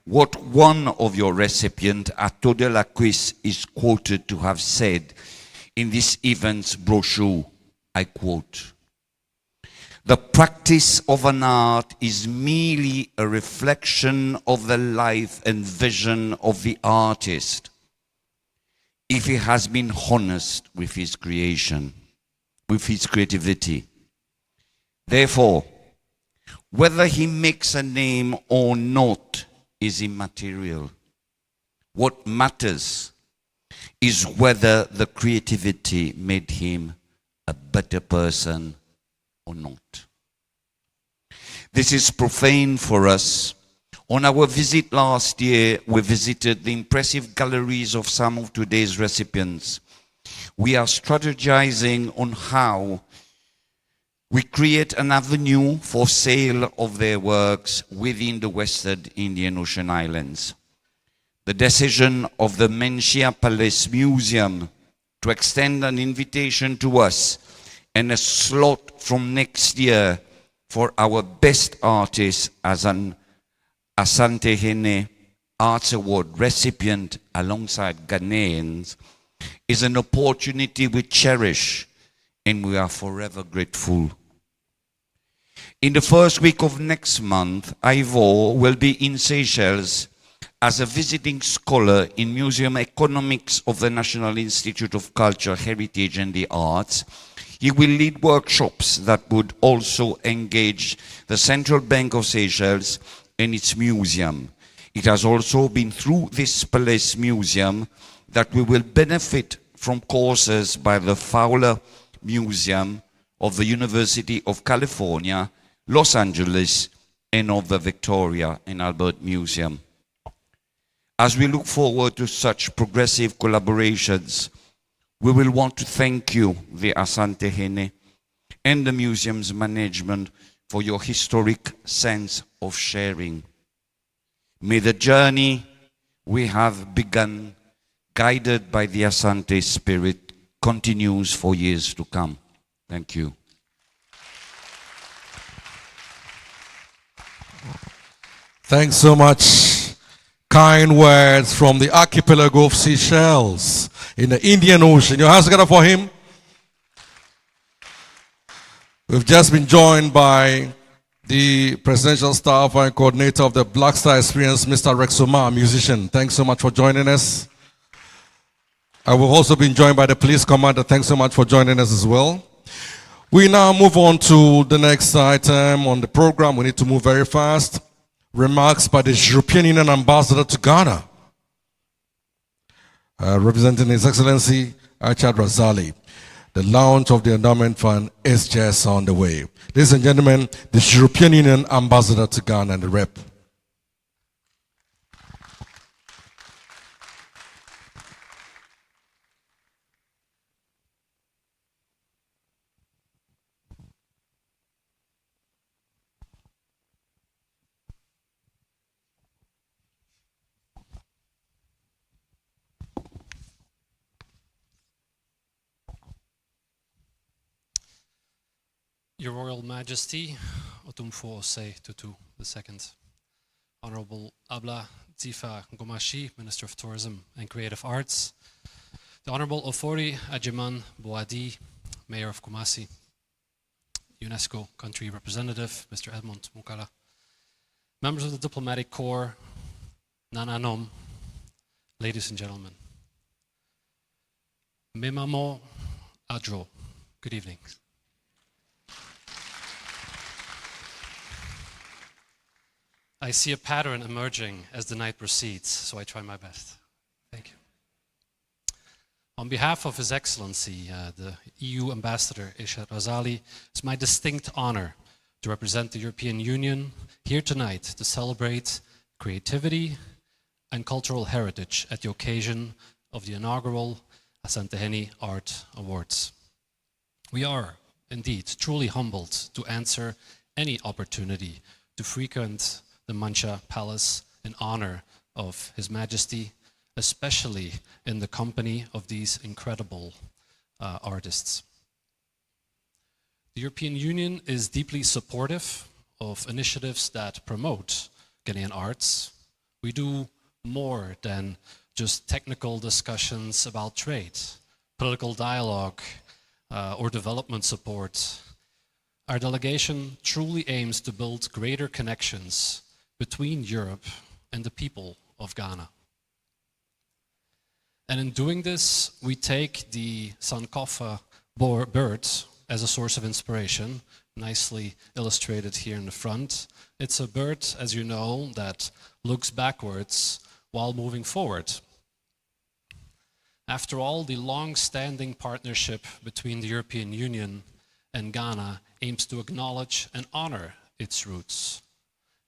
what one of your recipients, Atto de la Cuisse, is quoted to have said in this event's brochure, I quote, "The practice of an art is merely a reflection of the life and vision of the artist, if he has been honest with his creation, with his creativity. Therefore, whether he makes a name or not is immaterial. What matters is whether the creativity made him a better person or not. This is profane for us. On our visit last year, we visited the impressive galleries of some of today's recipients. We are strategizing on how we create an avenue for sale of their works within the Western Indian Ocean Islands. The decision of the Menchia Palace Museum to extend an invitation to us and a slot from next year for our best artists as an Asantehene Arts Award recipient alongside Ghanaians is an opportunity we cherish and we are forever grateful. In the first week of next month, Ivor will be in Seychelles as a visiting scholar in Museum Economics of the National Institute of Culture, Heritage and the Arts. He will lead workshops that would also engage the Central Bank of Seychelles and its museum. It has also been through this Palace Museum that we will benefit from courses by the Fowler Museum of the University of California, Los Angeles, and of the Victoria and Albert Museum. As we look forward to such progressive collaborations, we will want to thank you, the Asantehene, and the museum's management for your historic sense of sharing. May the journey we have begun, guided by the Asante spirit, continues for years to come. Thank you. Thanks so much. Kind words from the archipelago of Seychelles in the Indian Ocean. Your hands together for him. We've just been joined by the presidential staff and coordinator of the Black Star Experience, Mr. Rexoma, musician. Thanks so much for joining us. I will also be joined by the police commander. Thanks so much for joining us as well. We now move on to the next item on the program. We need to move very fast. Remarks by the European Union ambassador to Ghana, representing His Excellency Achad Razali. The launch of the endowment fund is just on the way. Ladies and gentlemen, the European Union ambassador to Ghana and the rep. Your Royal Majesty, Otumfuo Osei Tutu II, Honorable Abla Tifa Ngomashi, Minister of Tourism and Creative Arts, the Honorable Ofori Ajiman Boadi, Mayor of Kumasi, UNESCO Country Representative, Mr. Edmond Mukala, members of the Diplomatic Corps, Nananom, ladies and gentlemen. Memamo Adro, good evening. I see a pattern emerging as the night proceeds, so I try my best. Thank you. On behalf of His Excellency, the EU Ambassador Achad Razali, it's my distinct honor to represent the European Union here tonight to celebrate creativity and cultural heritage at the occasion of the inaugural Asantehene Art Awards. We are, indeed, truly humbled to answer any opportunity to frequent the Menchia Palace in honor of His Majesty, especially in the company of these incredible artists. The European Union is deeply supportive of initiatives that promote Ghanaian arts. We do more than just technical discussions about trade, political dialogue, or development support. Our delegation truly aims to build greater connections between Europe and the people of Ghana. And in doing this, we take the Sankofa bird as a source of inspiration, nicely illustrated here in the front. It's a bird, as you know, that looks backwards while moving forward. After all, the long-standing partnership between the European Union and Ghana aims to acknowledge and honor its roots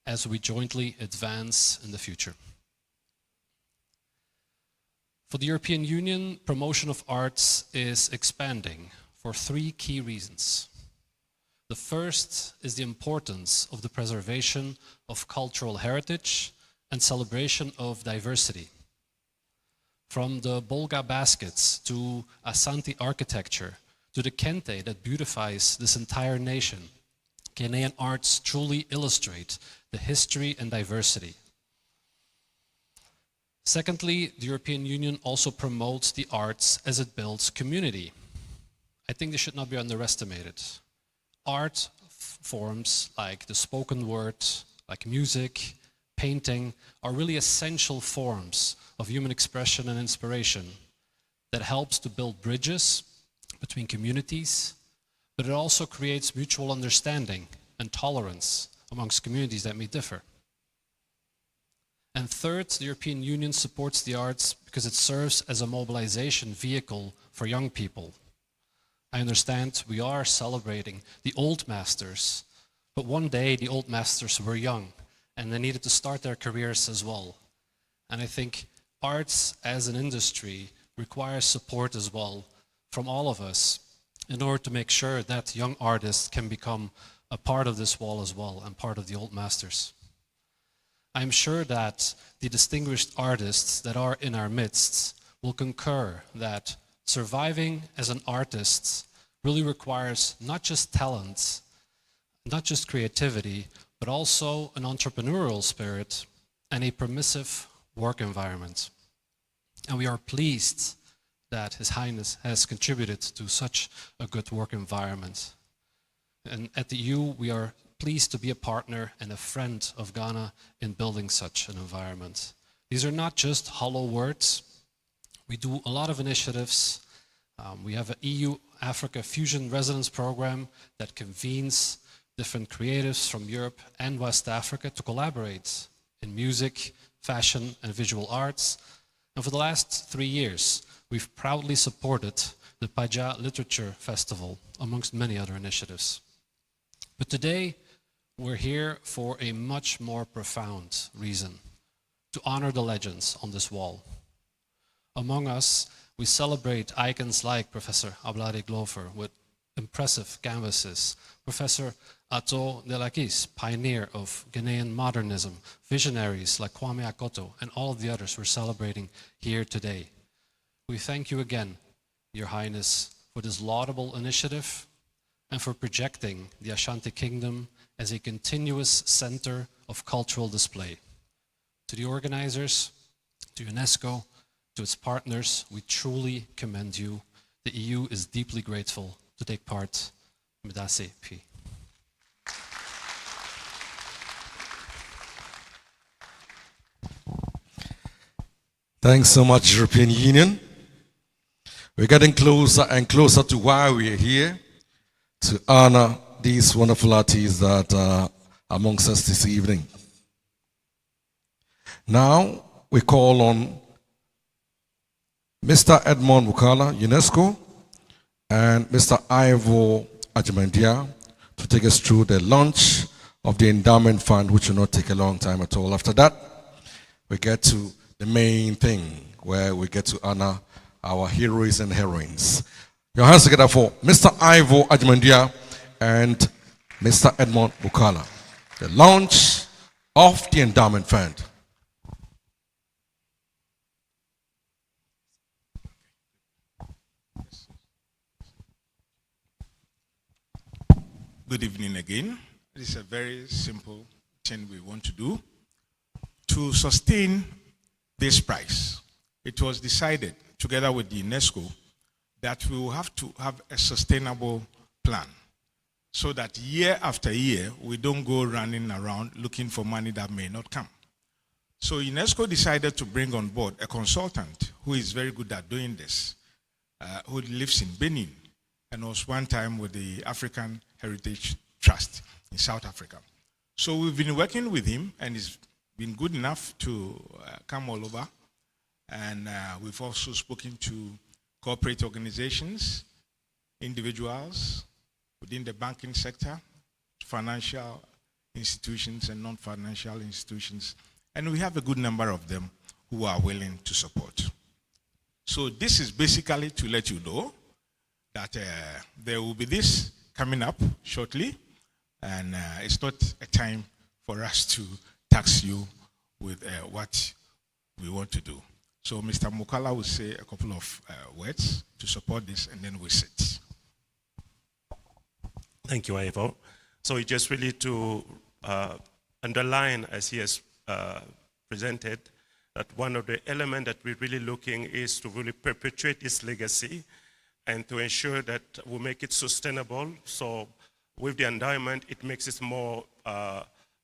as we jointly advance in the future. For the European Union, promotion of arts is expanding for three key reasons. The first is the importance of the preservation of cultural heritage and celebration of diversity. From the Bolga baskets to Asante architecture to the kente that beautifies this entire nation, Ghanaian arts truly illustrate the history and diversity. Secondly, the European Union also promotes the arts as it builds community. I think this should not be underestimated. Art forms like the spoken word, like music, painting, are really essential forms of human expression and inspiration that helps to build bridges between communities, but it also creates mutual understanding and tolerance amongst communities that may differ. And third, the European Union supports the arts because it serves as a mobilization vehicle for young people. I understand we are celebrating the old masters, but one day the old masters were young and they needed to start their careers as well. And I think arts as an industry requires support as well from all of us in order to make sure that young artists can become a part of this wall as well and part of the old masters. I'm sure that the distinguished artists that are in our midst will concur that surviving as an artist really requires not just talent, not just creativity, but also an entrepreneurial spirit and a permissive work environment. And we are pleased that His Highness has contributed to such a good work environment. And at the EU, we are pleased to be a partner and a friend of Ghana in building such an environment. These are not just hollow words. We do a lot of initiatives. We have an EU-Africa Fusion Residence Program that convenes different creatives from Europe and West Africa to collaborate in music, fashion, and visual arts. And for the last 3 years, we've proudly supported the Paja Literature Festival, amongst many other initiatives. But today, we're here for a much more profound reason, to honor the legends on this wall. Among us, we celebrate icons like Professor Ablade Glover with impressive canvases, Professor Ato Delakis, pioneer of Ghanaian modernism, visionaries like Kwame Akoto, and all of the others we're celebrating here today. We thank you again, Your Highness, for this laudable initiative and for projecting the Ashanti Kingdom as a continuous center of cultural display. To the organizers, to UNESCO, to its partners, we truly commend you. The EU is deeply grateful to take part. Medase P. Thanks so much, European Union. We're getting closer and closer to why we are here, to honor these wonderful artists that are amongst us this evening. Now, we call on Mr. Edmond Bukala, UNESCO, and Mr. Ivo Ajimandia to take us through the launch of the endowment fund, which will not take a long time at all. After that, we get to the main thing, where we get to honor our heroes and heroines. Your hands together for Mr. Ivo Ajimandia and Mr. Edmond Bukala. The launch of the endowment fund. Good evening again. This is a very simple thing we want to do. To sustain this prize, it was decided, together with the UNESCO, that we will have to have a sustainable plan so that year after year, we don't go running around looking for money that may not come. So UNESCO decided to bring on board a consultant who is very good at doing this, who lives in Benin and was one time with the African Heritage Trust in South Africa. So we've been working with him, and he's been good enough to come all over. And we've also spoken to corporate organizations, individuals, within the banking sector, financial institutions and non-financial institutions. And we have a good number of them who are willing to support. So this is basically to let you know that there will be this coming up shortly, and it's not a time for us to tax you with what we want to do. So Mr. Mukala will say a couple of words to support this, and then we sit. Thank you, Ivo. So it's just really to underline, as he has presented, that one of the elements that we're really looking is to really perpetuate this legacy and to ensure that we make it sustainable. So with the endowment, it makes it more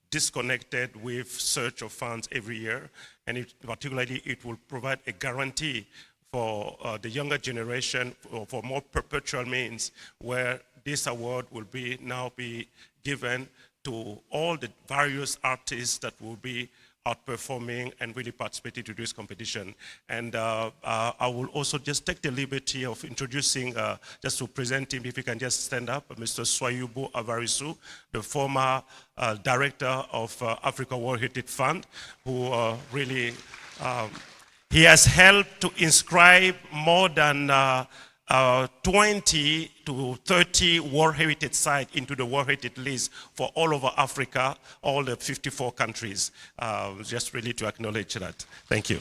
disconnected with search of funds every year. And particularly, it will provide a guarantee for the younger generation for more perpetual means, where this award will now be given to all the various artists that will be outperforming and really participating to this competition. And I will also just take the liberty of introducing, just to present him, if he can just stand up, Mr. Swayubu Avarisu, the former director of Africa World Heritage Fund, who really, he has helped to inscribe more than 20 to 30 World Heritage sites into the World Heritage list for all over Africa, all the 54 countries. Just really to acknowledge that. Thank you.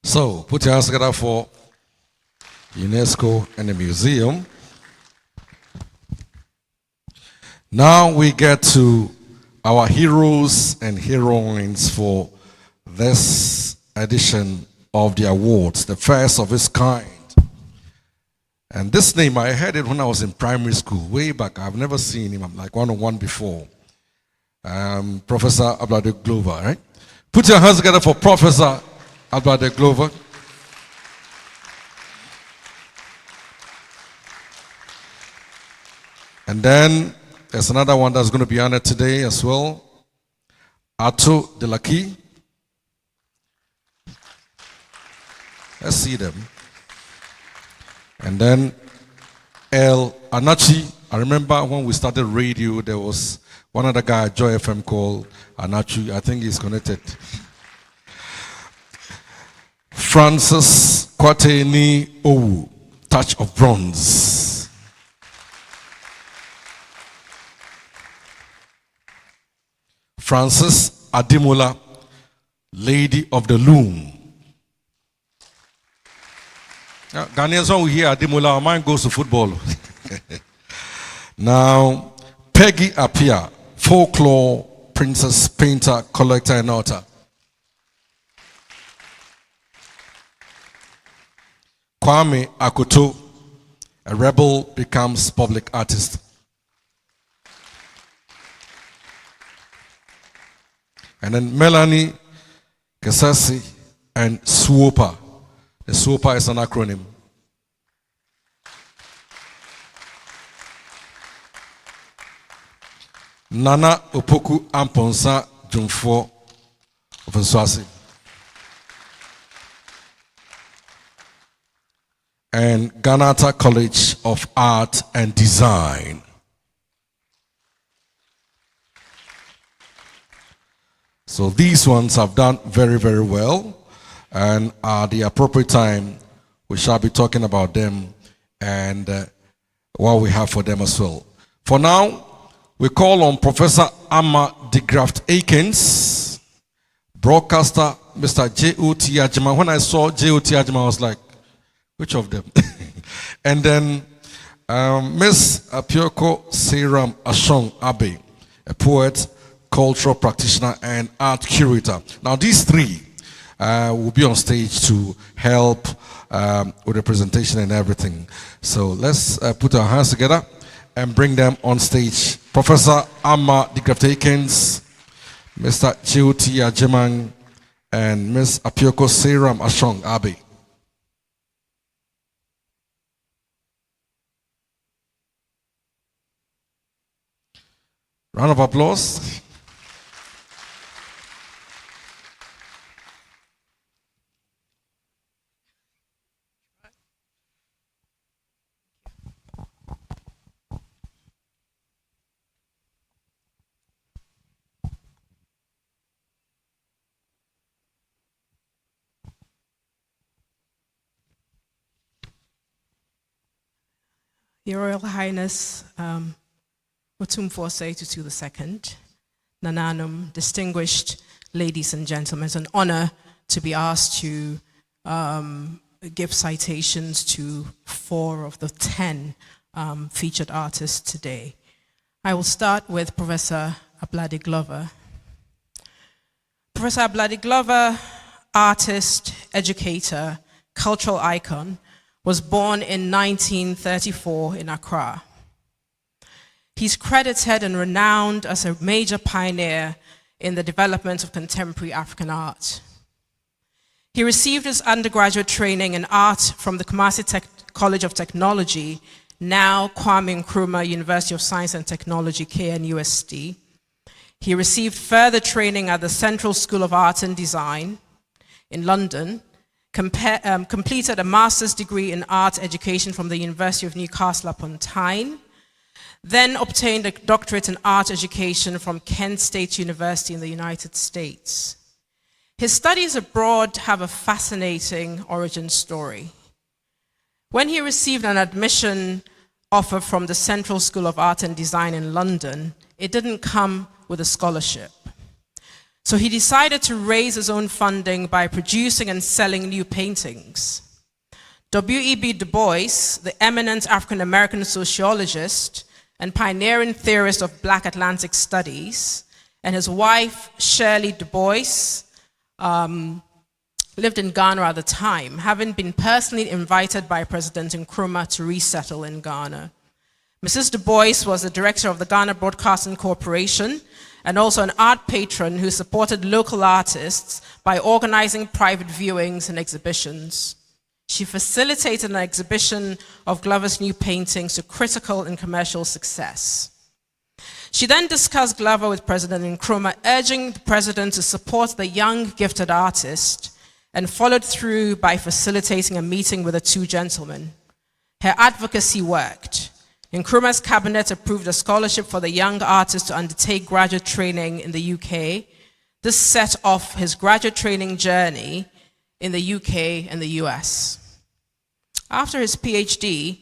So, put your hands together for UNESCO and the museum. Now we get to our heroes and heroines for this edition of the awards, the first of its kind. And this name, I heard it when I was in primary school, way back. I've never seen him, I'm like one-on-one before. Professor Ablade Glover, right? Put your hands together for Professor Ablade Glover. And then there's another one that's going to be honored today as well. Ato Delaki. Let's see them. And then El Anachi. I remember when we started radio, there was one other guy at Joy FM called Anachi. I think he's connected. Francis Kwateni Owu, Touch of Bronze. Francis Adimola, Lady of the Loom. Ghanaians, when we hear Adimola, our mind goes to football. Now, Peggy Apia, folklore princess, painter, collector, and author. Kwame Akoto, a rebel becomes public artist. And then Melanie Kesasi and SWOPA. The SWOPA is an acronym. Nana Opoku Amponsa Otumfuo of Nswasi. And Ghanata College of Art and Design. So these ones have done very, very well, and at the appropriate time, we shall be talking about them and what we have for them as well. For now, we call on Professor Amma de Graft Akins, broadcaster Mr. J.O.T. Ajima. When I saw J.O.T. Ajima, I was like, which of them? And then Miss Apioko Seiram Ashong Abe, a poet, cultural practitioner, and art curator. Now these three will be on stage to help with the presentation and everything. So let's put our hands together and bring them on stage. Professor Amma de Graft Akins, Mr. J.O.T. Ajiman, and Miss Apioko Seiram Ashong Abe. Round of applause. Your Royal Highness, Otumfuo Osei Tutu II, Nananum, distinguished ladies and gentlemen, it's an honor to be asked to give citations to 4 of the 10 featured artists today. I will start with Professor Ablade Glover. Professor Ablade Glover, artist, educator, cultural icon, was born in 1934 in Accra. He's credited and renowned as a major pioneer in the development of contemporary African art. He received his undergraduate training in art from the Kumasi College of Technology, now Kwame Nkrumah University of Science and Technology, KNUST. He received further training at the Central School of Art and Design in London, completed a master's degree in art education from the University of Newcastle upon Tyne, then obtained a doctorate in art education from Kent State University in the United States. His studies abroad have a fascinating origin story. When he received an admission offer from the Central School of Art and Design in London, it didn't come with a scholarship. So he decided to raise his own funding by producing and selling new paintings. W.E.B. Du Bois, the eminent African-American sociologist and pioneering theorist of Black Atlantic studies, and his wife, Shirley Du Bois, lived in Ghana at the time, having been personally invited by President Nkrumah to resettle in Ghana. Mrs. Du Bois was the director of the Ghana Broadcasting Corporation and also an art patron who supported local artists by organizing private viewings and exhibitions. She facilitated an exhibition of Glover's new paintings to critical and commercial success. She then discussed Glover with President Nkrumah, urging the president to support the young, gifted artist, and followed through by facilitating a meeting with the 2 gentlemen. Her advocacy worked. Nkrumah's cabinet approved a scholarship for the young artist to undertake graduate training in the UK. This set off his graduate training journey in the UK and the US. After his PhD,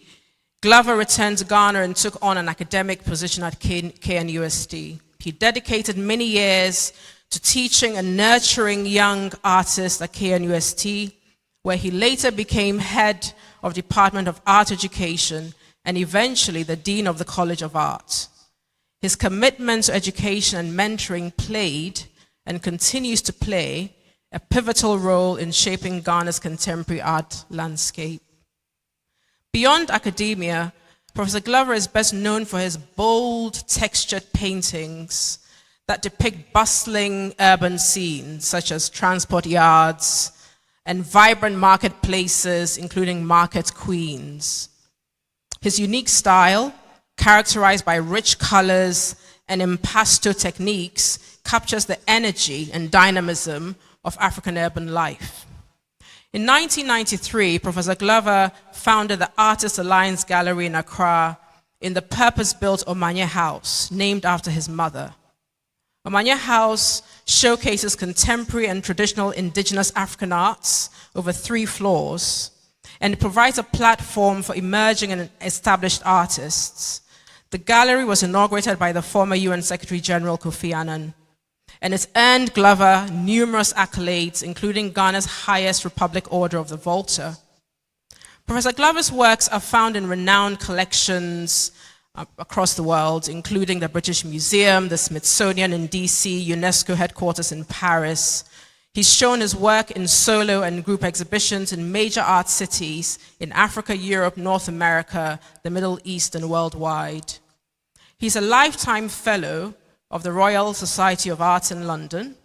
Glover returned to Ghana and took on an academic position at KNUST. He dedicated many years to teaching and nurturing young artists at KNUST, where he later became head of Department of Art Education and eventually the Dean of the College of Art. His commitment to education and mentoring played and continues to play a pivotal role in shaping Ghana's contemporary art landscape. Beyond academia, Professor Glover is best known for his bold, textured paintings that depict bustling urban scenes, such as transport yards and vibrant marketplaces, including market queens. His unique style, characterized by rich colors and impasto techniques, captures the energy and dynamism of African urban life. In 1993, Professor Glover founded the Artists Alliance Gallery in Accra in the purpose-built Omanya House, named after his mother. Omanya House showcases contemporary and traditional indigenous African arts over 3 floors, and it provides a platform for emerging and established artists. The gallery was inaugurated by the former UN Secretary General Kofi Annan, and it's earned Glover numerous accolades, including Ghana's highest Republic Order of the Volta. Professor Glover's works are found in renowned collections across the world, including the British Museum, the Smithsonian in DC, UNESCO headquarters in Paris. He's shown his work in solo and group exhibitions in major art cities in Africa, Europe, North America, the Middle East, and worldwide. He's a lifetime fellow of the Royal Society of Arts in London,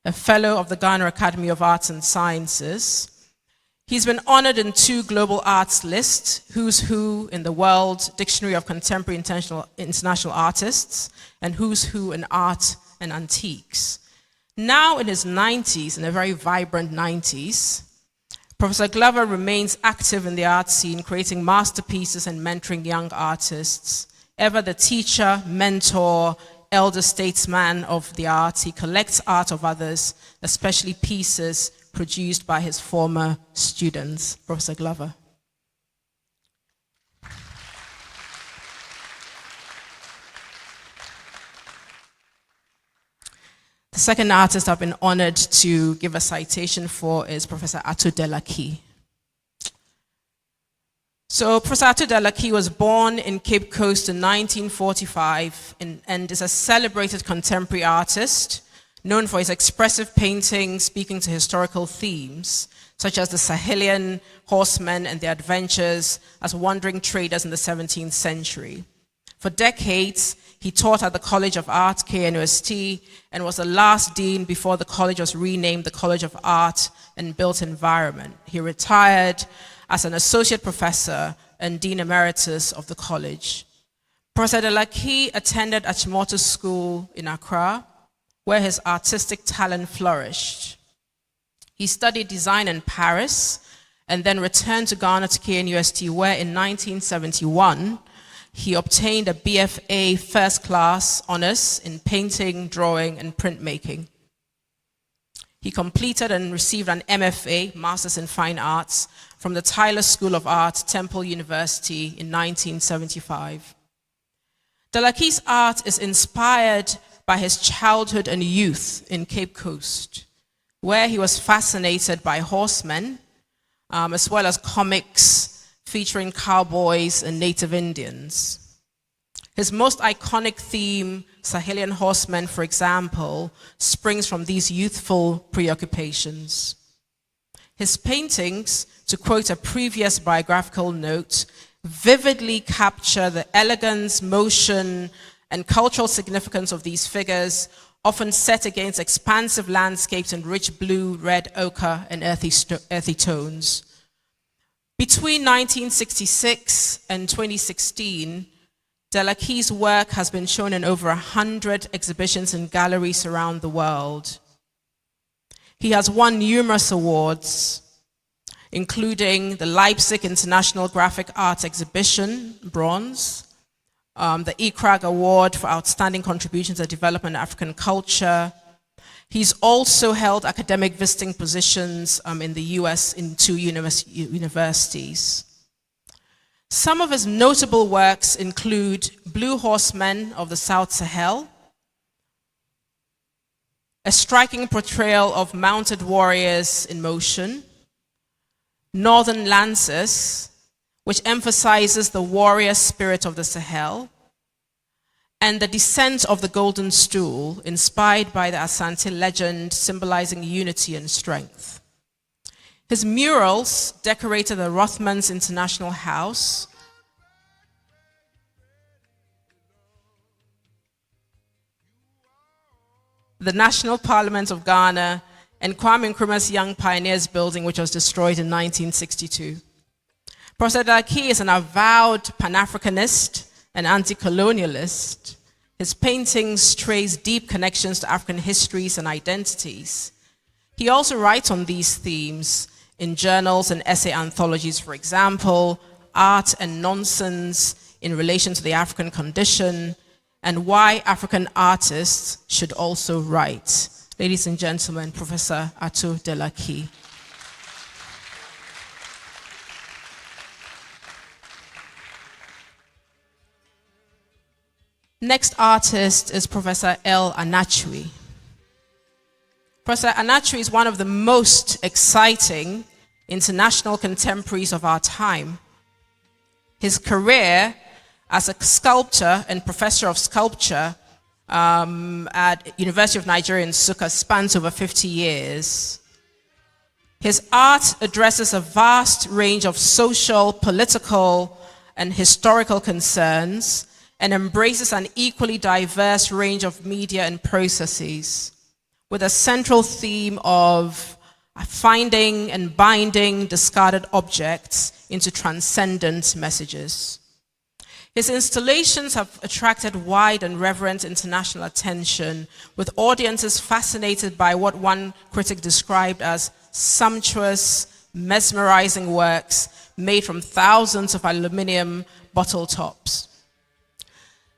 a fellow of the Ghana Academy of Arts and Sciences. He's been honored in 2 global arts lists, Who's Who in the World Dictionary of Contemporary International Artists, and Who's Who in Art and Antiques. Now in his 90s, in a very vibrant 90s, Professor Glover remains active in the art scene, creating masterpieces and mentoring young artists. Ever the teacher, mentor, elder statesman of the arts, he collects art of others, especially pieces produced by his former students. Professor Glover. The second artist I've been honored to give a citation for is Professor Atu Delaki. So Professor Atu Delaki was born in Cape Coast in 1945 and is a celebrated contemporary artist known for his expressive paintings speaking to historical themes, such as the Sahelian horsemen and their adventures as wandering traders in the 17th century. For decades, he taught at the College of Art, KNUST, and was the last dean before the college was renamed the College of Art and Built Environment. He retired as an associate professor and dean emeritus of the college. Professor Delaki attended Achimota School in Accra, where his artistic talent flourished. He studied design in Paris and then returned to Ghana to KNUST, where in 1971, he obtained a BFA first class honors in painting, drawing, and printmaking. He completed and received an MFA, Masters in Fine Arts, from the Tyler School of Art, Temple University in 1975. Delaki's art is inspired by his childhood and youth in Cape Coast, where he was fascinated by horsemen, as well as comics featuring cowboys and native Indians. His most iconic theme, Sahelian horsemen, for example, springs from these youthful preoccupations. His paintings, to quote a previous biographical note, vividly capture the elegance, motion, and cultural significance of these figures, often set against expansive landscapes in rich blue, red, ochre, and earthy tones. Between 1966 and 2016, Delaki's work has been shown in over 100 exhibitions and galleries around the world. He has won numerous awards, including the Leipzig International Graphic Arts Exhibition, bronze, the ECRAG Award for Outstanding Contributions to Development of African Culture. He's also held academic visiting positions in the US in 2 universities. Some of his notable works include Blue Horsemen of the South Sahel, a striking portrayal of mounted warriors in motion, Northern Lancers, which emphasizes the warrior spirit of the Sahel, and The Descent of the Golden Stool, inspired by the Asante legend symbolizing unity and strength. His murals decorated the Rothmans International House, the National Parliament of Ghana, and Kwame Nkrumah's Young Pioneers Building, which was destroyed in 1962. Professor Delaki is an avowed Pan-Africanist and anti-colonialist. His paintings trace deep connections to African histories and identities. He also writes on these themes in journals and essay anthologies, for example, Art and Nonsense in Relation to the African Condition, and Why African Artists Should Also Write. Ladies and gentlemen, Professor Atu Delaki. Next artist is Professor L. Anachui. Professor Anachui is one of the most exciting international contemporaries of our time. His career as a sculptor and professor of sculpture at University of Nigeria in Nsukka spans over 50 years. His art addresses a vast range of social, political, and historical concerns and embraces an equally diverse range of media and processes, with a central theme of finding and binding discarded objects into transcendent messages. His installations have attracted wide and reverent international attention, with audiences fascinated by what one critic described as sumptuous, mesmerizing works made from thousands of aluminum bottle tops.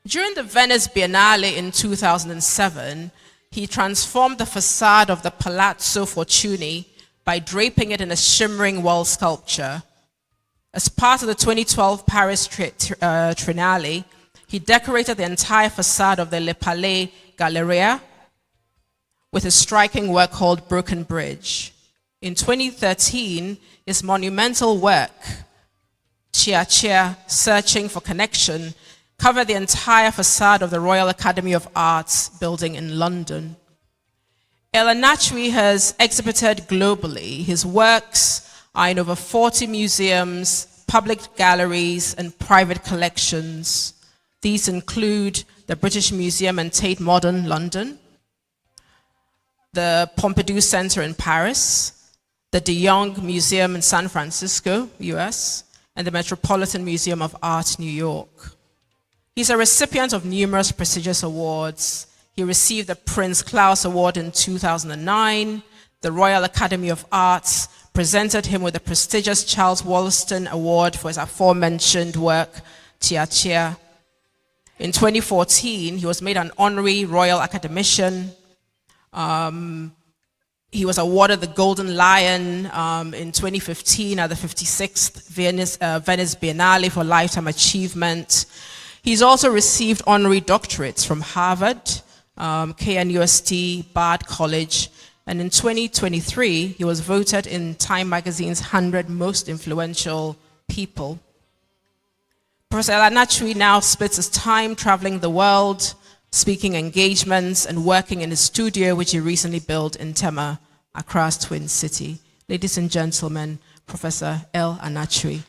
During the Venice Biennale in 2007, he transformed the facade of the Palazzo Fortuny by draping it in a shimmering wall sculpture. As part of the 2012 Paris Triennale, he decorated the entire facade of the Le Palais Galleria with a striking work called Broken Bridge. In 2013, his monumental work, Chia Chia, Searching for Connection, covered the entire facade of the Royal Academy of Arts building in London. El Anachwi has exhibited globally. His works are in over 40 museums, public galleries, and private collections. These include the British Museum and Tate Modern, London, the Pompidou Center in Paris, the De Young Museum in San Francisco, US, and the Metropolitan Museum of Art, New York. He's a recipient of numerous prestigious awards. He received the Prince Claus Award in 2009. The Royal Academy of Arts presented him with the prestigious Charles Wollaston Award for his aforementioned work, Chia Chia. In 2014, he was made an honorary Royal Academician. He was awarded the Golden Lion in 2015 at the 56th Venice Biennale for lifetime achievement. He's also received honorary doctorates from Harvard, KNUST, Bard College, and in 2023, he was voted in Time Magazine's 100 Most Influential People. Professor El Anachwi now splits his time traveling the world, speaking engagements, and working in his studio, which he recently built in Tema, Accra's twin city. Ladies and gentlemen, Professor El Anachwi.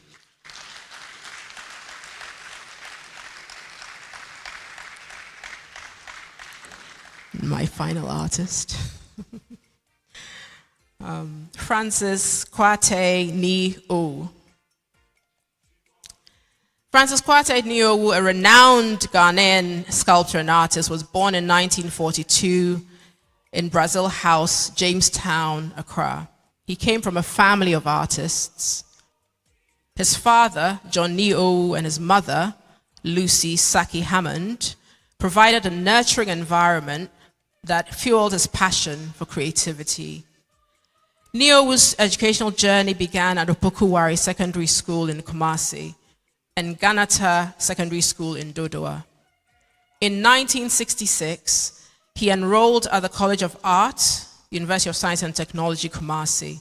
My final artist. Francis Kwate Ni-O. Francis Kwate Ni-O, a renowned Ghanaian sculptor and artist, was born in 1942 in Brazil House, Jamestown, Accra. He came from a family of artists. His father, John Ni-O, and his mother, Lucy Saki Hammond, provided a nurturing environment that fueled his passion for creativity. Ni-O's educational journey began at Opokuwari Secondary School in Kumasi and Ganata Secondary School in Dodoa. In 1966, he enrolled at the College of Art, University of Science and Technology, Kumasi.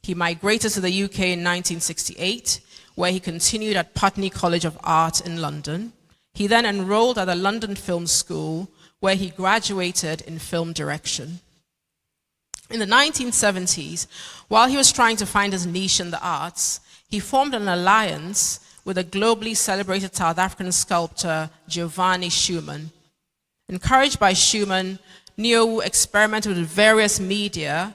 He migrated to the UK in 1968, where he continued at Putney College of Art in London. He then enrolled at the London Film School, where he graduated in film direction. In the 1970s, while he was trying to find his niche in the arts, he formed an alliance with a globally celebrated South African sculptor, Giovanni Schumann. Encouraged by Schumann, Ni-O experimented with various media,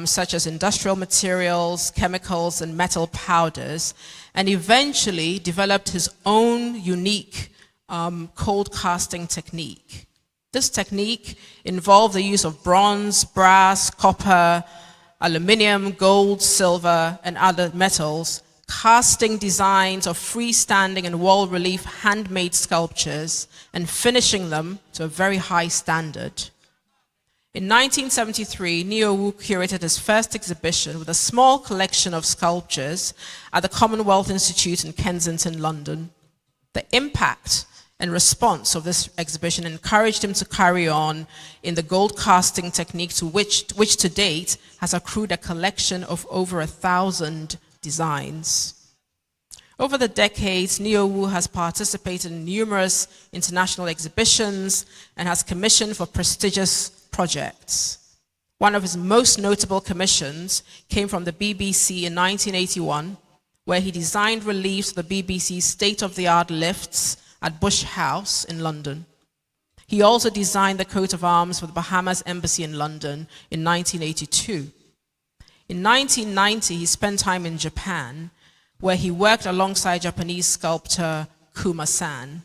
such as industrial materials, chemicals, and metal powders, and eventually developed his own unique cold casting technique. This technique involved the use of bronze, brass, copper, aluminum, gold, silver, and other metals, casting designs of freestanding and wall relief handmade sculptures and finishing them to a very high standard. In 1973, Ni-O curated his first exhibition with a small collection of sculptures at the Commonwealth Institute in Kensington, London. The impact and response of this exhibition encouraged him to carry on in the gold casting technique, to which to date has accrued a collection of over 1,000 designs. Over the decades, Ni-O has participated in numerous international exhibitions and has commissioned for prestigious projects. One of his most notable commissions came from the BBC in 1981, where he designed reliefs of the BBC's state-of-the-art lifts at Bush House in London. He also designed the coat of arms for the Bahamas Embassy in London in 1982. In 1990, he spent time in Japan, where he worked alongside Japanese sculptor Kuma-san.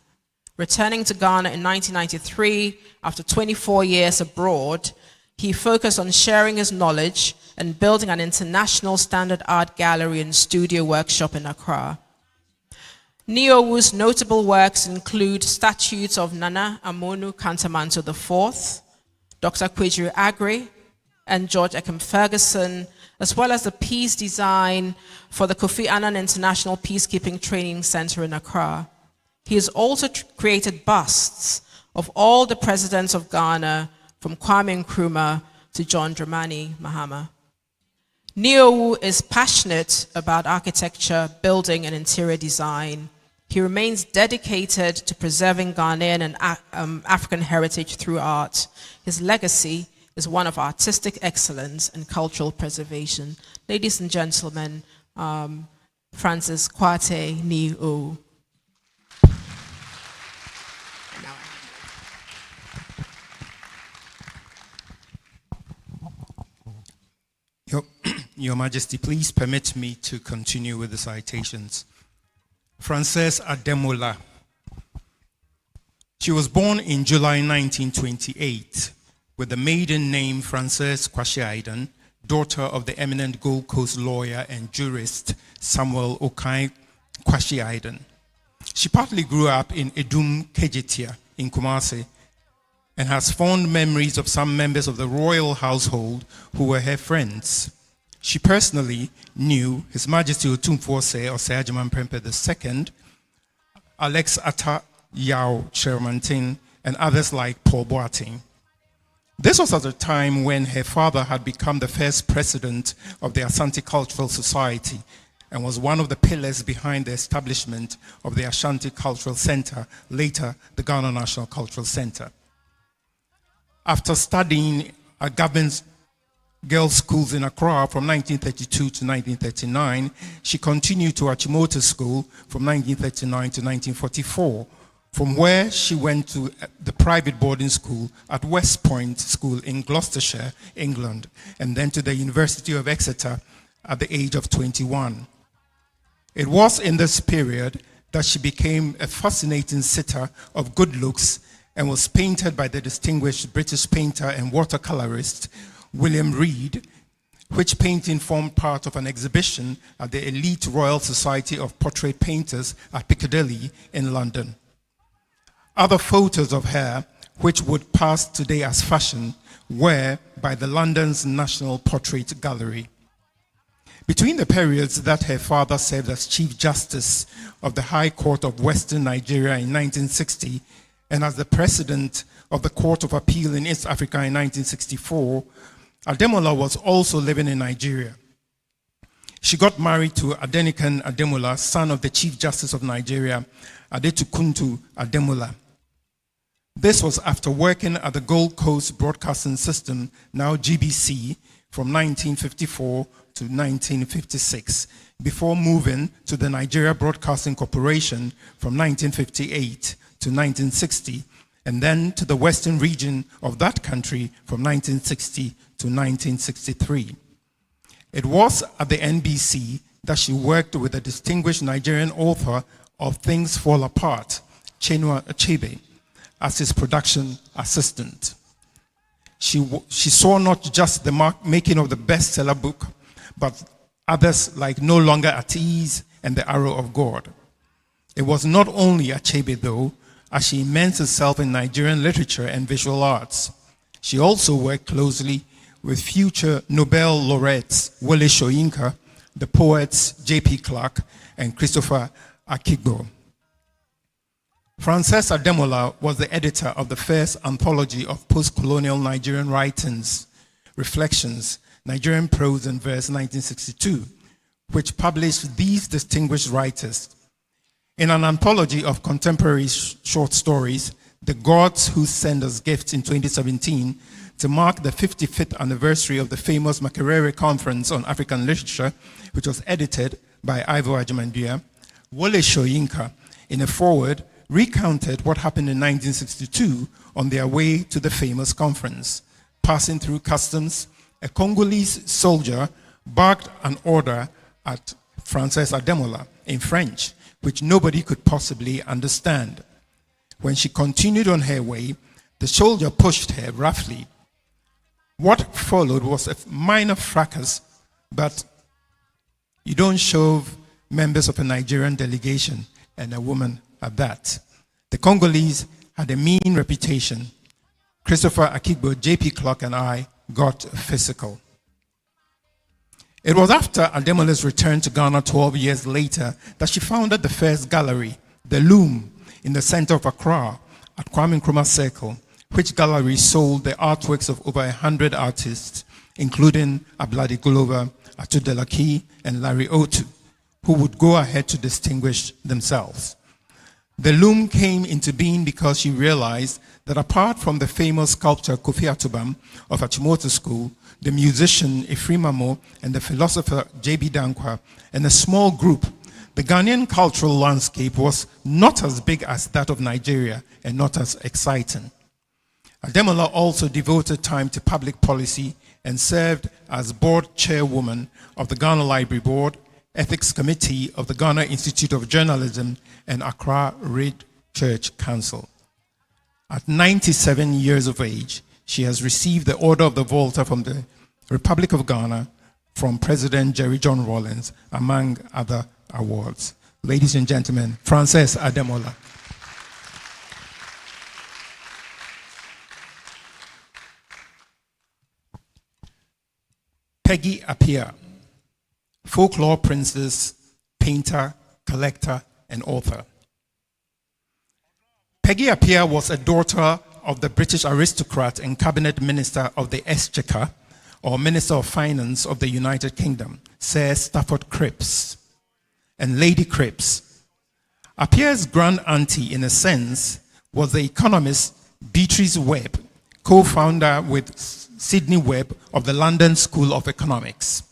Returning to Ghana in 1993, after 24 years abroad, he focused on sharing his knowledge and building an international standard art gallery and studio workshop in Accra. Niowu's notable works include statues of Nana Amonu Kantamanto IV, Dr. Kwejiru Agri, and George Ekem Ferguson, as well as the piece design for the Kofi Annan International Peacekeeping Training Center in Accra. He has also created busts of all the presidents of Ghana, from Kwame Nkrumah to John Dramani Mahama. Niowu is passionate about architecture, building, and interior design. He remains dedicated to preserving Ghanaian and African heritage through art. His legacy is one of artistic excellence and cultural preservation. Ladies and gentlemen, Francis Kwate Niowu. Your Majesty, please permit me to continue with the citations. Frances Ademola. She was born in July 1928 with the maiden name Frances Kwasi-Aidan, daughter of the eminent Gold Coast lawyer and jurist Samuel Okai Kwasi-Aidan. She partly grew up in Edum Kejetia in Kumasi and has fond memories of some members of the royal household who were her friends. She personally knew His Majesty Otumfuo Osei Agyemang Prempeh II, Alex Atta Yao Chermantin, and others like Paul Boateng. This was at a time when her father had become the first president of the Asante Cultural Society and was one of the pillars behind the establishment of the Ashanti Cultural Center, later the Ghana National Cultural Center. After studying at government girls' schools in Accra from 1932 to 1939, she continued to Achimota School from 1939 to 1944, from where she went to the private boarding school at West Point School in Gloucestershire, England, and then to the University of Exeter at the age of 21. It was in this period that she became a fascinating sitter of good looks and was painted by the distinguished British painter and watercolorist William Reed, which painting formed part of an exhibition at the elite Royal Society of Portrait Painters at Piccadilly in London. Other photos of her, which would pass today as fashion, were by the London's National Portrait Gallery. Between the periods that her father served as Chief Justice of the High Court of Western Nigeria in 1960 and as the President of the Court of Appeal in East Africa in 1964, Ademola was also living in Nigeria. She got married to Adenikan Ademola, son of the Chief Justice of Nigeria, Adetukuntu Ademola. This was after working at the Gold Coast Broadcasting System, now GBC, from 1954 to 1956, before moving to the Nigeria Broadcasting Corporation from 1958 to 1960, and then to the western region of that country from 1960 to 1963. It was at the NBC that she worked with the distinguished Nigerian author of Things Fall Apart, Chinua Achebe, as his production assistant. She saw not just the making of the bestseller book, but others like No Longer at Ease and The Arrow of God. It was not only Achebe, though, as she immersed herself in Nigerian literature and visual arts. She also worked closely with future Nobel laureates Wole Soyinka, the poets J.P. Clark, and Christopher Akigbo. Frances Ademola was the editor of the first anthology of post-colonial Nigerian writings, Reflections, Nigerian Prose and Verse, 1962, which published these distinguished writers. In an anthology of contemporary short stories, The Gods Who Send Us Gifts in 2017, to mark the 55th anniversary of the famous Makerere Conference on African Literature, which was edited by Ivo Agyemang, Wole Soyinka, in a foreword, recounted what happened in 1962 on their way to the famous conference. Passing through customs, a Congolese soldier barked an order at Frances Ademola in French, which nobody could possibly understand. When she continued on her way, the soldier pushed her roughly. What followed was a minor fracas, but you don't shove members of a Nigerian delegation, and a woman at that. The Congolese had a mean reputation. Christopher Akigbo, J.P. Clark, and I got physical. It was after Ademola's return to Ghana 12 years later that she founded the first gallery, The Loom, in the center of Accra at Kwame Nkrumah Circle, which gallery sold the artworks of over 100 artists, including Abladi Glover, Atu Delaki, and Larry Otu, who would go ahead to distinguish themselves. The Loom came into being because she realized that apart from the famous sculptor Kofi Atubam of Achimota School, the musician Ifrimamo, and the philosopher J.B. Dankwa, and a small group, the Ghanaian cultural landscape was not as big as that of Nigeria and not as exciting. Ademola also devoted time to public policy and served as board chairwoman of the Ghana Library Board, Ethics Committee of the Ghana Institute of Journalism, and Accra Red Church Council. At 97 years of age, she has received the Order of the Volta from the Republic of Ghana from President Jerry John Rawlings, among other awards. Ladies and gentlemen, Frances Ademola. Peggy Appiah, folklore princess, painter, collector, and author. Peggy Appiah was a daughter of the British aristocrat and cabinet minister of the Exchequer, or Minister of Finance of the United Kingdom, Sir Stafford Cripps, and Lady Cripps. Appiah's grand auntie, in a sense, was the economist Beatrice Webb, co-founder with Sidney Webb of the London School of Economics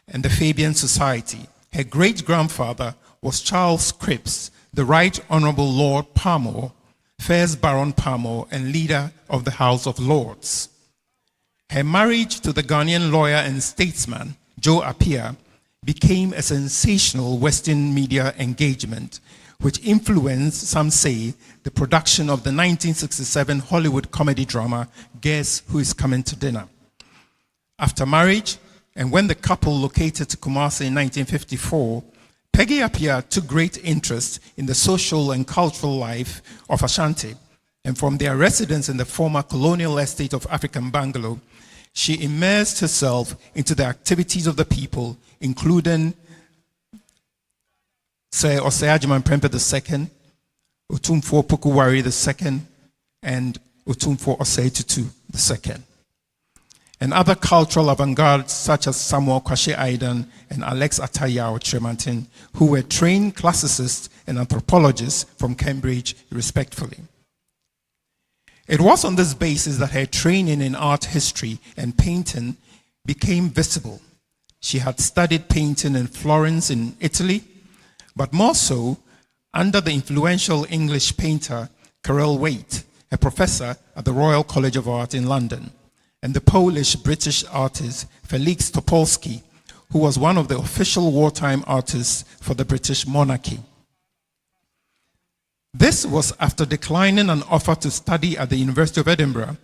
and the Fabian Society. Her great-grandfather was Charles Cripps, the Right Honorable Lord Parmore, first Baron Parmore and leader of the House of Lords. Her marriage to the Ghanaian lawyer and statesman, Joe Appiah, became a sensational Western media engagement, which influenced, some say, the production of the 1967 Hollywood comedy drama, Guess Who Is Coming to Dinner. After marriage, and when the couple located to Kumasi in 1954, Peggy Appiah took great interest in the social and cultural life of Ashanti, and from their residence in the former colonial estate of African Bungalow, she immersed herself into the activities of the people, including Sir Osei Prempeh II, Otumfuo Pukuwari II, and Otumfuo Osei Tutu II. And other cultural avant-gardes such as Samuel Kwashe Aidan and Alex Atayao Tremantin, who were trained classicists and anthropologists from Cambridge, respectively. It was on this basis that her training in art history and painting became visible. She had studied painting in Florence in Italy, but more so under the influential English painter Karel Waite, a professor at the Royal College of Art in London, and the Polish-British artist Felix Topolsky, who was one of the official wartime artists for the British monarchy. This was after declining an offer to study at the University of Edinburgh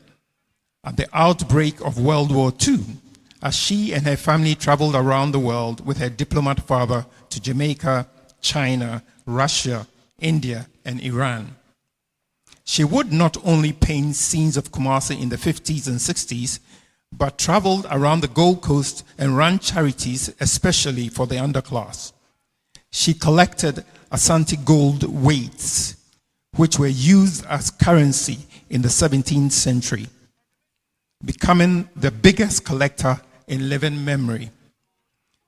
at the outbreak of World War II, as she and her family traveled around the world with her diplomat father to Jamaica, China, Russia, India, and Iran. She would not only paint scenes of Kumasi in the 50s and 60s, but traveled around the Gold Coast and ran charities, especially for the underclass. She collected Asante gold weights, which were used as currency in the 17th century, becoming the biggest collector in living memory.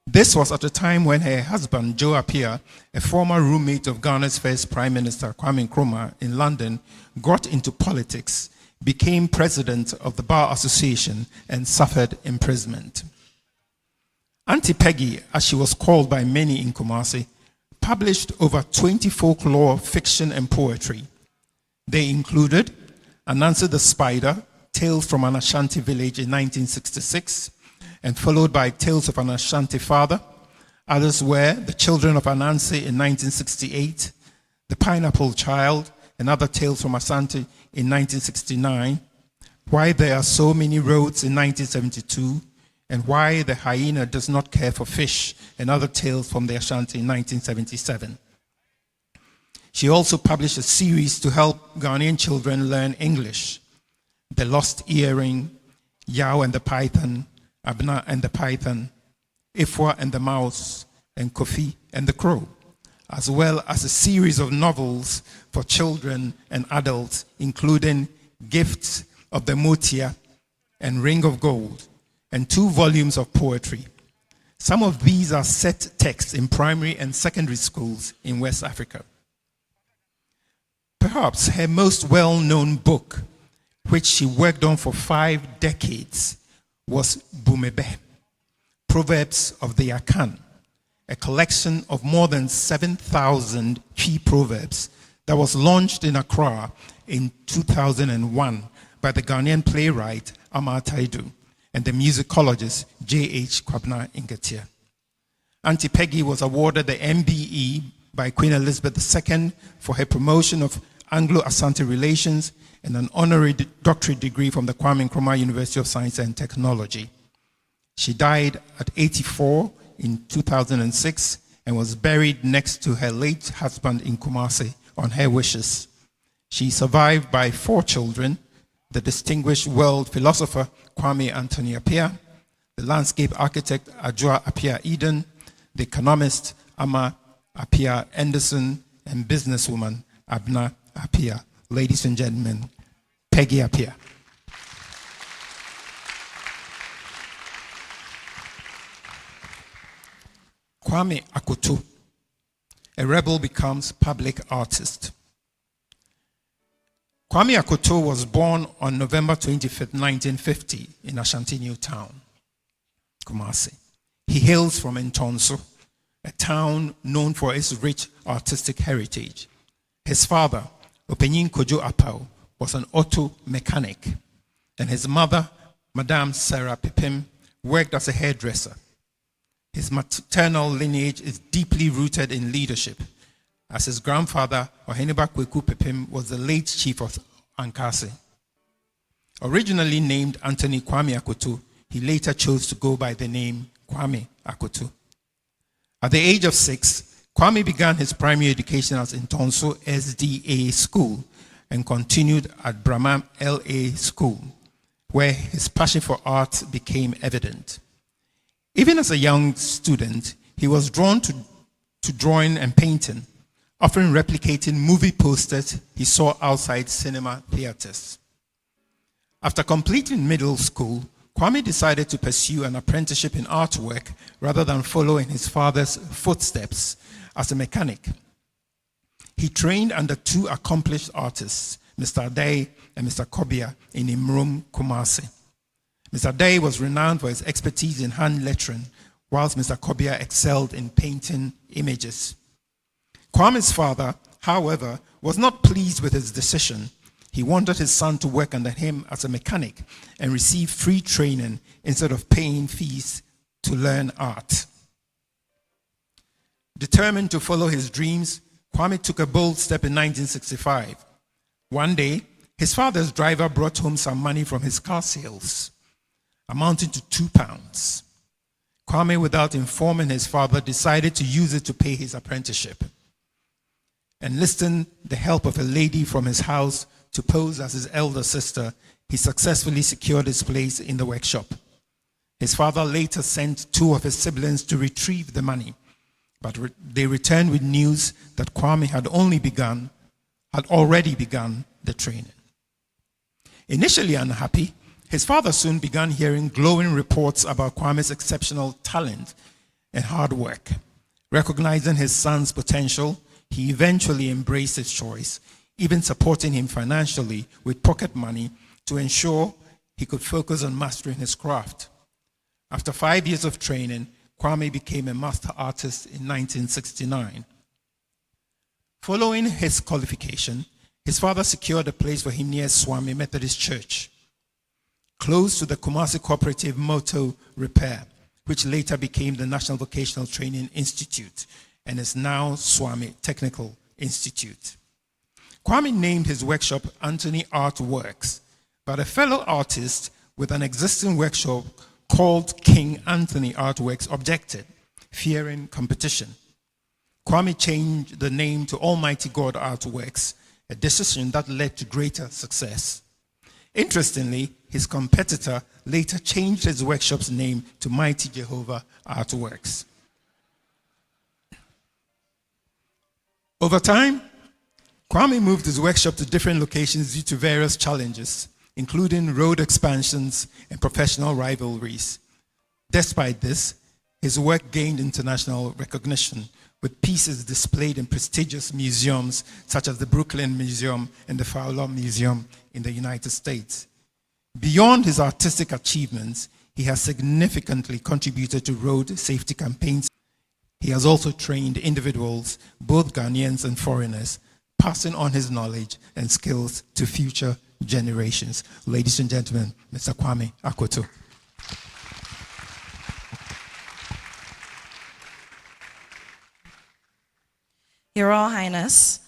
This was at a time when her husband, Joe Appiah, a former roommate of Ghana's first Prime Minister, Kwame Nkrumah, in London, got into politics, became president of the Bar Association, and suffered imprisonment. Auntie Peggy, as she was called by many in Kumasi, published over 20 folklore, fiction, and poetry. They included Anansi the Spider, Tales from an Ashanti Village in 1966, and followed by Tales of an Ashanti Father. Others were The Children of Anansi in 1968, The Pineapple Child, and Other Tales from Asante in 1969, Why There Are So Many Roads in 1972, and Why the Hyena Does Not Care for Fish, and Other Tales from the Ashanti in 1977. She also published a series to help Ghanaian children learn English: The Lost Earring, Yao and the Python, Abna and the Python, Ifwa and the Mouse, and Kofi and the Crow, as well as a series of novels for children and adults, including Gifts of the Motia and Ring of Gold, and 2 volumes of poetry. Some of these are set texts in primary and secondary schools in West Africa. Perhaps her most well-known book, which she worked on for 5 decades, was Bumebe, Proverbs of the Akan, a collection of more than 7,000 key proverbs that was launched in Accra in 2001 by the Ghanaian playwright Amar Taidu and the musicologist J.H. Kwabna Nketia. Auntie Peggy was awarded the MBE by Queen Elizabeth II for her promotion of Anglo-Asante relations and an honorary doctorate degree from the Kwame Nkrumah University of Science and Technology. She died at 84 in 2006 and was buried next to her late husband in Kumasi on her wishes. She is survived by 4 children: the distinguished world philosopher Kwame Anthony Appiah, the landscape architect Ajua Appiah Eden, the economist Ama Appiah Anderson, and businesswoman Abna Appiah. Ladies and gentlemen, Peggy Appiah. Kwame Akoto, a rebel becomes public artist. Kwame Akoto was born on November 25, 1950 in Ashanti New Town, Kumasi. He hails from Ntonso, a town known for its rich artistic heritage. His father, Openyin Kojo Apau, was an auto mechanic, and his mother, Madame Sarah Pipim, worked as a hairdresser. His maternal lineage is deeply rooted in leadership, as his grandfather, Oheniba Kweku Pipim, was the late chief of Ankase. Originally named Anthony Kwame Akoto, he later chose to go by the name Kwame Akoto. At the age of 6, Kwame began his primary education at Ntonso SDA School and continued at Brahma LA School, where his passion for art became evident. Even as a young student, he was drawn to drawing and painting, often replicating movie posters he saw outside cinema theaters. After completing middle school, Kwame decided to pursue an apprenticeship in artwork rather than follow in his father's footsteps as a mechanic. He trained under 2 accomplished artists, Mr. Adai and Mr. Kobia, in Imrum, Kumasi. Mr. Adai was renowned for his expertise in hand lettering, whilst Mr. Kobia excelled in painting images. Kwame's father, however, was not pleased with his decision. He wanted his son to work under him as a mechanic and receive free training instead of paying fees to learn art. Determined to follow his dreams, Kwame took a bold step in 1965. One day, his father's driver brought home some money from his car sales, amounting to £2. Kwame, without informing his father, decided to use it to pay his apprenticeship. Enlisting the help of a lady from his house to pose as his elder sister, he successfully secured his place in the workshop. His father later sent 2 of his siblings to retrieve the money, but they returned with news that Kwame had already begun the training. Initially unhappy, his father soon began hearing glowing reports about Kwame's exceptional talent and hard work. Recognizing his son's potential, he eventually embraced his choice, even supporting him financially with pocket money to ensure he could focus on mastering his craft. After 5 years of training, Kwame became a master artist in 1969. Following his qualification, his father secured a place for him near Swami Methodist Church. close to the Kumasi Cooperative Motor Repair, which later became the National Vocational Training Institute and is now Swami Technical Institute. Kwame named his workshop Anthony Art Works, but a fellow artist with an existing workshop called King Anthony Artworks objected, fearing competition. Kwame changed the name to Almighty God Artworks, a decision that led to greater success. Interestingly, his competitor later changed his workshop's name to Mighty Jehovah Artworks. Over time, Kwame moved his workshop to different locations due to various challenges, including road expansions and professional rivalries. Despite this, his work gained international recognition, with pieces displayed in prestigious museums such as the Brooklyn Museum and the Fowler Museum in the United States. Beyond his artistic achievements, he has significantly contributed to road safety campaigns. He has also trained individuals, both Ghanaians and foreigners, passing on his knowledge and skills to future generations. Ladies and gentlemen, Mr. Kwame Akoto. Your Royal Highness,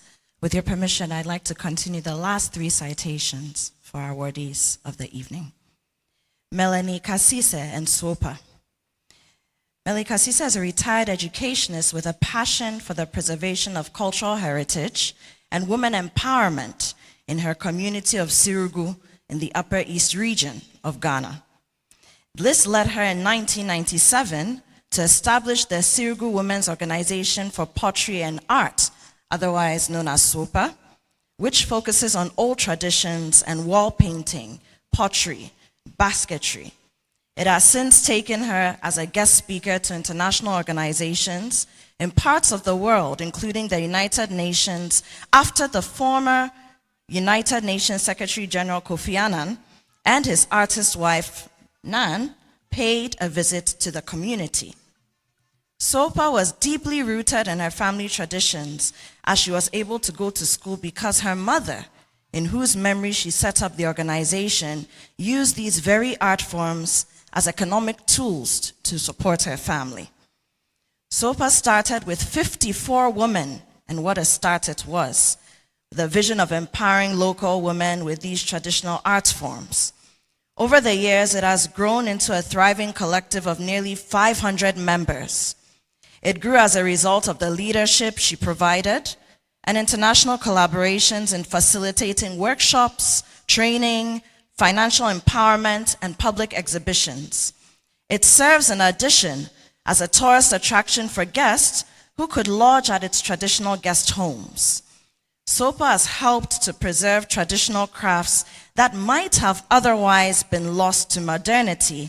with your permission, I'd like to continue the last 3 citations for our awardees of the evening. Melanie Kasise and Sopa. Melanie Kasise is a retired educationist with a passion for the preservation of cultural heritage and women empowerment in her community of Sirugu in the Upper East region of Ghana. This led her in 1997 to establish the Sirugu Women's Organization for Pottery and Art, otherwise known as SOPA, which focuses on old traditions and wall painting, pottery, basketry. It has since taken her as a guest speaker to international organizations in parts of the world, including the United Nations, after the former United Nations Secretary General Kofi Annan and his artist wife, Nan, paid a visit to the community. Sopa was deeply rooted in her family traditions as she was able to go to school because her mother, in whose memory she set up the organization, used these very art forms as economic tools to support her family. SOPA started with 54 women, and what a start it was, the vision of empowering local women with these traditional art forms. Over the years, it has grown into a thriving collective of nearly 500 members. It grew as a result of the leadership she provided and international collaborations in facilitating workshops, training, financial empowerment, and public exhibitions. It serves in addition as a tourist attraction for guests who could lodge at its traditional guest homes. SOPA has helped to preserve traditional crafts that might have otherwise been lost to modernity,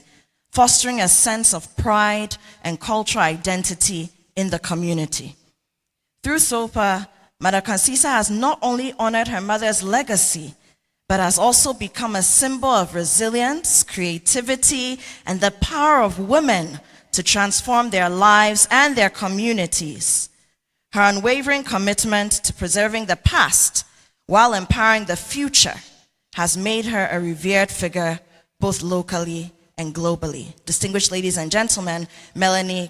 fostering a sense of pride and cultural identity in the community. Through SOPA, Madam Kasise has not only honored her mother's legacy, but has also become a symbol of resilience, creativity, and the power of women to transform their lives and their communities. Her unwavering commitment to preserving the past while empowering the future has made her a revered figure both locally and globally. Distinguished ladies and gentlemen, Melanie